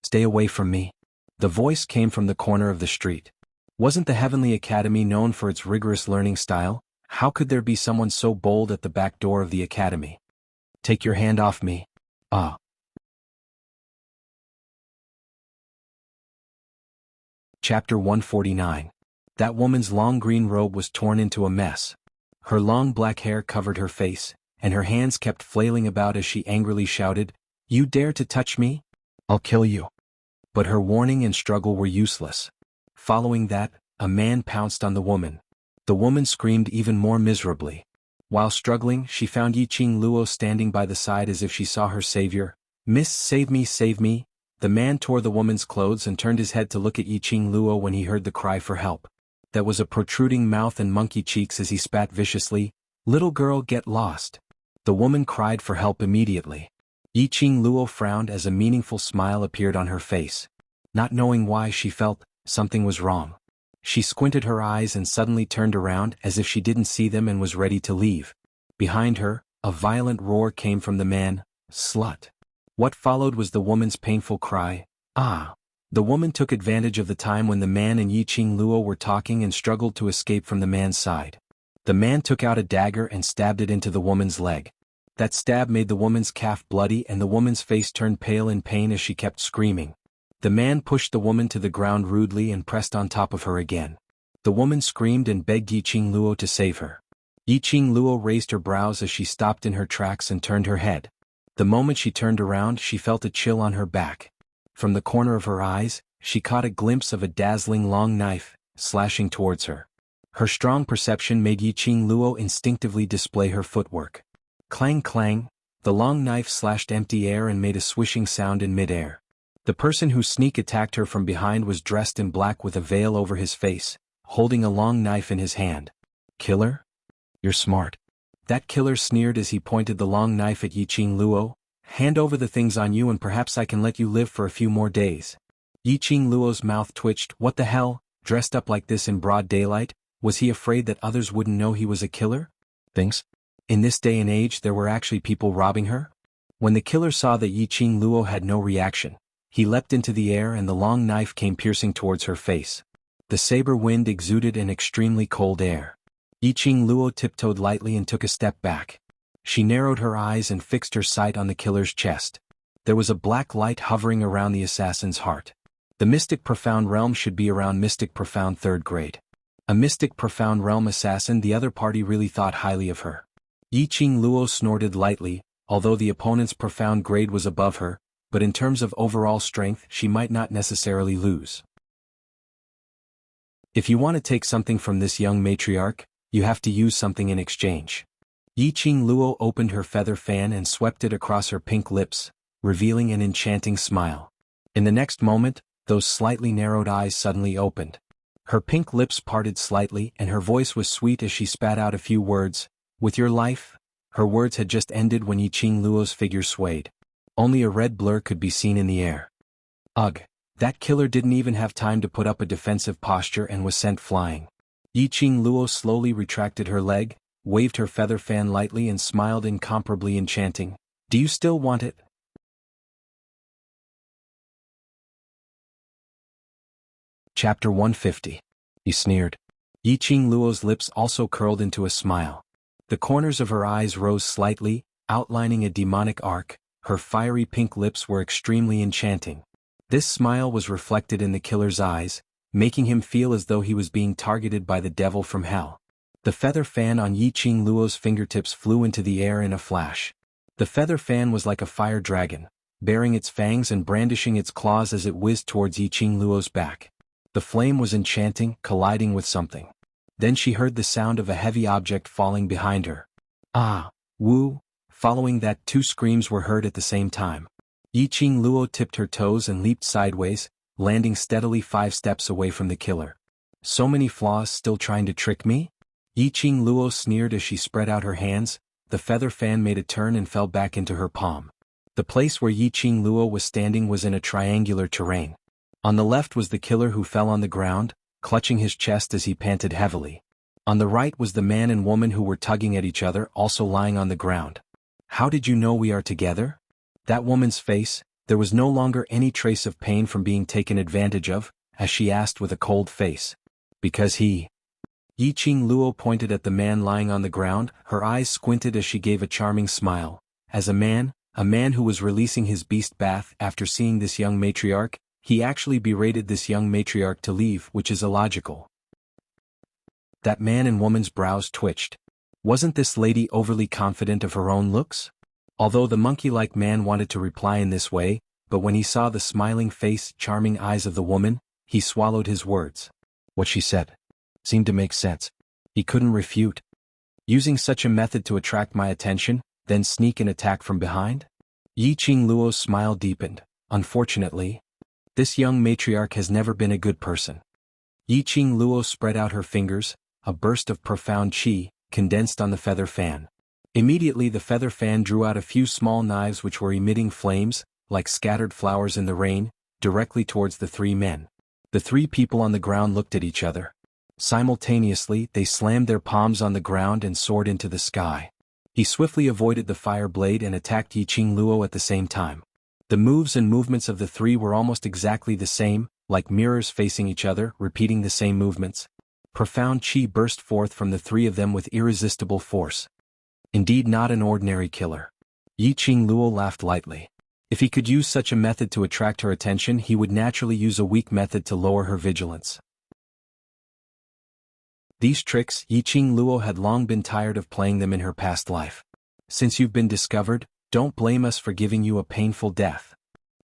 Stay away from me." The voice came from the corner of the street. Wasn't the Heavenly Academy known for its rigorous learning style? How could there be someone so bold at the back door of the academy? "Take your hand off me." Ah. Chapter 149. That woman's long green robe was torn into a mess. Her long black hair covered her face, and her hands kept flailing about as she angrily shouted, "You dare to touch me? I'll kill you." But her warning and struggle were useless. Following that, a man pounced on the woman. The woman screamed even more miserably. While struggling, she found Yiqing Luo standing by the side as if she saw her savior. "Miss, save me, save me." The man tore the woman's clothes and turned his head to look at Yiqing Luo when he heard the cry for help. That was a protruding mouth and monkey cheeks as he spat viciously. "Little girl, get lost." The woman cried for help immediately. Yiqing Luo frowned as a meaningful smile appeared on her face. Not knowing why, she felt something was wrong. She squinted her eyes and suddenly turned around as if she didn't see them and was ready to leave. Behind her, a violent roar came from the man, "Slut." What followed was the woman's painful cry, "Ah." The woman took advantage of the time when the man and Yiqing Luo were talking and struggled to escape from the man's side. The man took out a dagger and stabbed it into the woman's leg. That stab made the woman's calf bloody and the woman's face turned pale in pain as she kept screaming. The man pushed the woman to the ground rudely and pressed on top of her again. The woman screamed and begged Yiqing Luo to save her. Yiqing Luo raised her brows as she stopped in her tracks and turned her head. The moment she turned around, she felt a chill on her back. From the corner of her eyes, she caught a glimpse of a dazzling long knife, slashing towards her. Her strong perception made Yiqing Luo instinctively display her footwork. Clang clang, the long knife slashed empty air and made a swishing sound in midair. The person who sneak attacked her from behind was dressed in black with a veil over his face, holding a long knife in his hand. "Killer? You're smart." That killer sneered as he pointed the long knife at Yiqing Luo. "Hand over the things on you and perhaps I can let you live for a few more days." Yiqing Luo's mouth twitched. What the hell, dressed up like this in broad daylight? Was he afraid that others wouldn't know he was a killer? Thinks. In this day and age there were actually people robbing her? When the killer saw that Yiqing Luo had no reaction, he leapt into the air and the long knife came piercing towards her face. The saber wind exuded an extremely cold air. Yiqing Luo tiptoed lightly and took a step back. She narrowed her eyes and fixed her sight on the killer's chest. There was a black light hovering around the assassin's heart. The Mystic Profound Realm should be around Mystic Profound 3rd grade. A Mystic Profound Realm assassin, the other party really thought highly of her. Yiqing Luo snorted lightly, although the opponent's profound grade was above her, but in terms of overall strength she might not necessarily lose. If you want to take something from this young matriarch, you have to use something in exchange. Yiqing Luo opened her feather fan and swept it across her pink lips, revealing an enchanting smile. In the next moment, those slightly narrowed eyes suddenly opened. Her pink lips parted slightly and her voice was sweet as she spat out a few words. "With your life?" Her words had just ended when Yiqing Luo's figure swayed. Only a red blur could be seen in the air. Ugh, that killer didn't even have time to put up a defensive posture and was sent flying. Yiqing Luo slowly retracted her leg, waved her feather fan lightly and smiled incomparably enchanting. Do you still want it? Chapter 150. He sneered. Yi Qingluo's lips also curled into a smile. The corners of her eyes rose slightly, outlining a demonic arc. Her fiery pink lips were extremely enchanting. This smile was reflected in the killer's eyes, making him feel as though he was being targeted by the devil from hell. The feather fan on Yi Qingluo's fingertips flew into the air in a flash. The feather fan was like a fire dragon, baring its fangs and brandishing its claws as it whizzed towards Yi Qingluo's back. The flame was enchanting, colliding with something. Then she heard the sound of a heavy object falling behind her. Ah! Woo! Following that, two screams were heard at the same time. Yi Qingluo tipped her toes and leaped sideways, landing steadily 5 steps away from the killer. So many flaws, still trying to trick me? Yi Qingluo sneered as she spread out her hands. The feather fan made a turn and fell back into her palm. The place where Yi Qingluo was standing was in a triangular terrain. On the left was the killer, who fell on the ground, clutching his chest as he panted heavily. On the right was the man and woman who were tugging at each other, also lying on the ground. How did you know we are together? That woman's face, there was no longer any trace of pain from being taken advantage of, as she asked with a cold face. Because he... Yi Qingluo pointed at the man lying on the ground, her eyes squinted as she gave a charming smile. As a man who was releasing his beast bath after seeing this young matriarch, he actually berated this young matriarch to leave, which is illogical. That man and woman's brows twitched. Wasn't this lady overly confident of her own looks? Although the monkey-like man wanted to reply in this way, but when he saw the smiling face, charming eyes of the woman, he swallowed his words. What she said seemed to make sense. He couldn't refute. Using such a method to attract my attention, then sneak and attack from behind? Yi Qingluo's smile deepened. Unfortunately, this young matriarch has never been a good person. Yi Qingluo spread out her fingers, a burst of profound qi condensed on the feather fan. Immediately the feather fan drew out a few small knives which were emitting flames, like scattered flowers in the rain, directly towards the 3 men. The 3 people on the ground looked at each other. Simultaneously, they slammed their palms on the ground and soared into the sky. He swiftly avoided the fire blade and attacked Yi Qingluo at the same time. The moves and movements of the 3 were almost exactly the same, like mirrors facing each other, repeating the same movements. Profound qi burst forth from the 3 of them with irresistible force. Indeed, not an ordinary killer. Yi Qingluo laughed lightly. If he could use such a method to attract her attention, he would naturally use a weak method to lower her vigilance. These tricks, Yi Qingluo had long been tired of playing them in her past life. Since you've been discovered, don't blame us for giving you a painful death.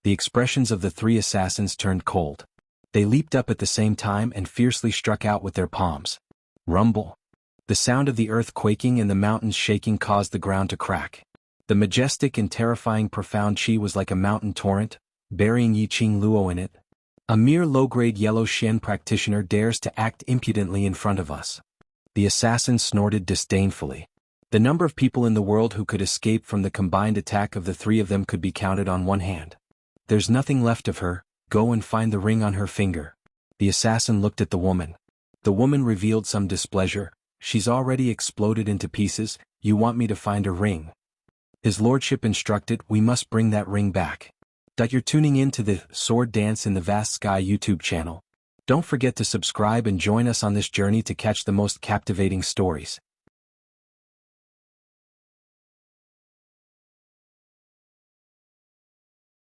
The expressions of the 3 assassins turned cold. They leaped up at the same time and fiercely struck out with their palms. Rumble. The sound of the earth quaking and the mountains shaking caused the ground to crack. The majestic and terrifying profound qi was like a mountain torrent, burying Yi Qingluo in it. A mere low-grade yellow Xian practitioner dares to act impudently in front of us. The assassin snorted disdainfully. The number of people in the world who could escape from the combined attack of the 3 of them could be counted on one hand. There's nothing left of her, go and find the ring on her finger. The assassin looked at the woman. The woman revealed some displeasure. She's already exploded into pieces, you want me to find a ring? His lordship instructed, we must bring that ring back. You're tuning in to the Sword Dance in the Vast Sky YouTube channel. Don't forget to subscribe and join us on this journey to catch the most captivating stories.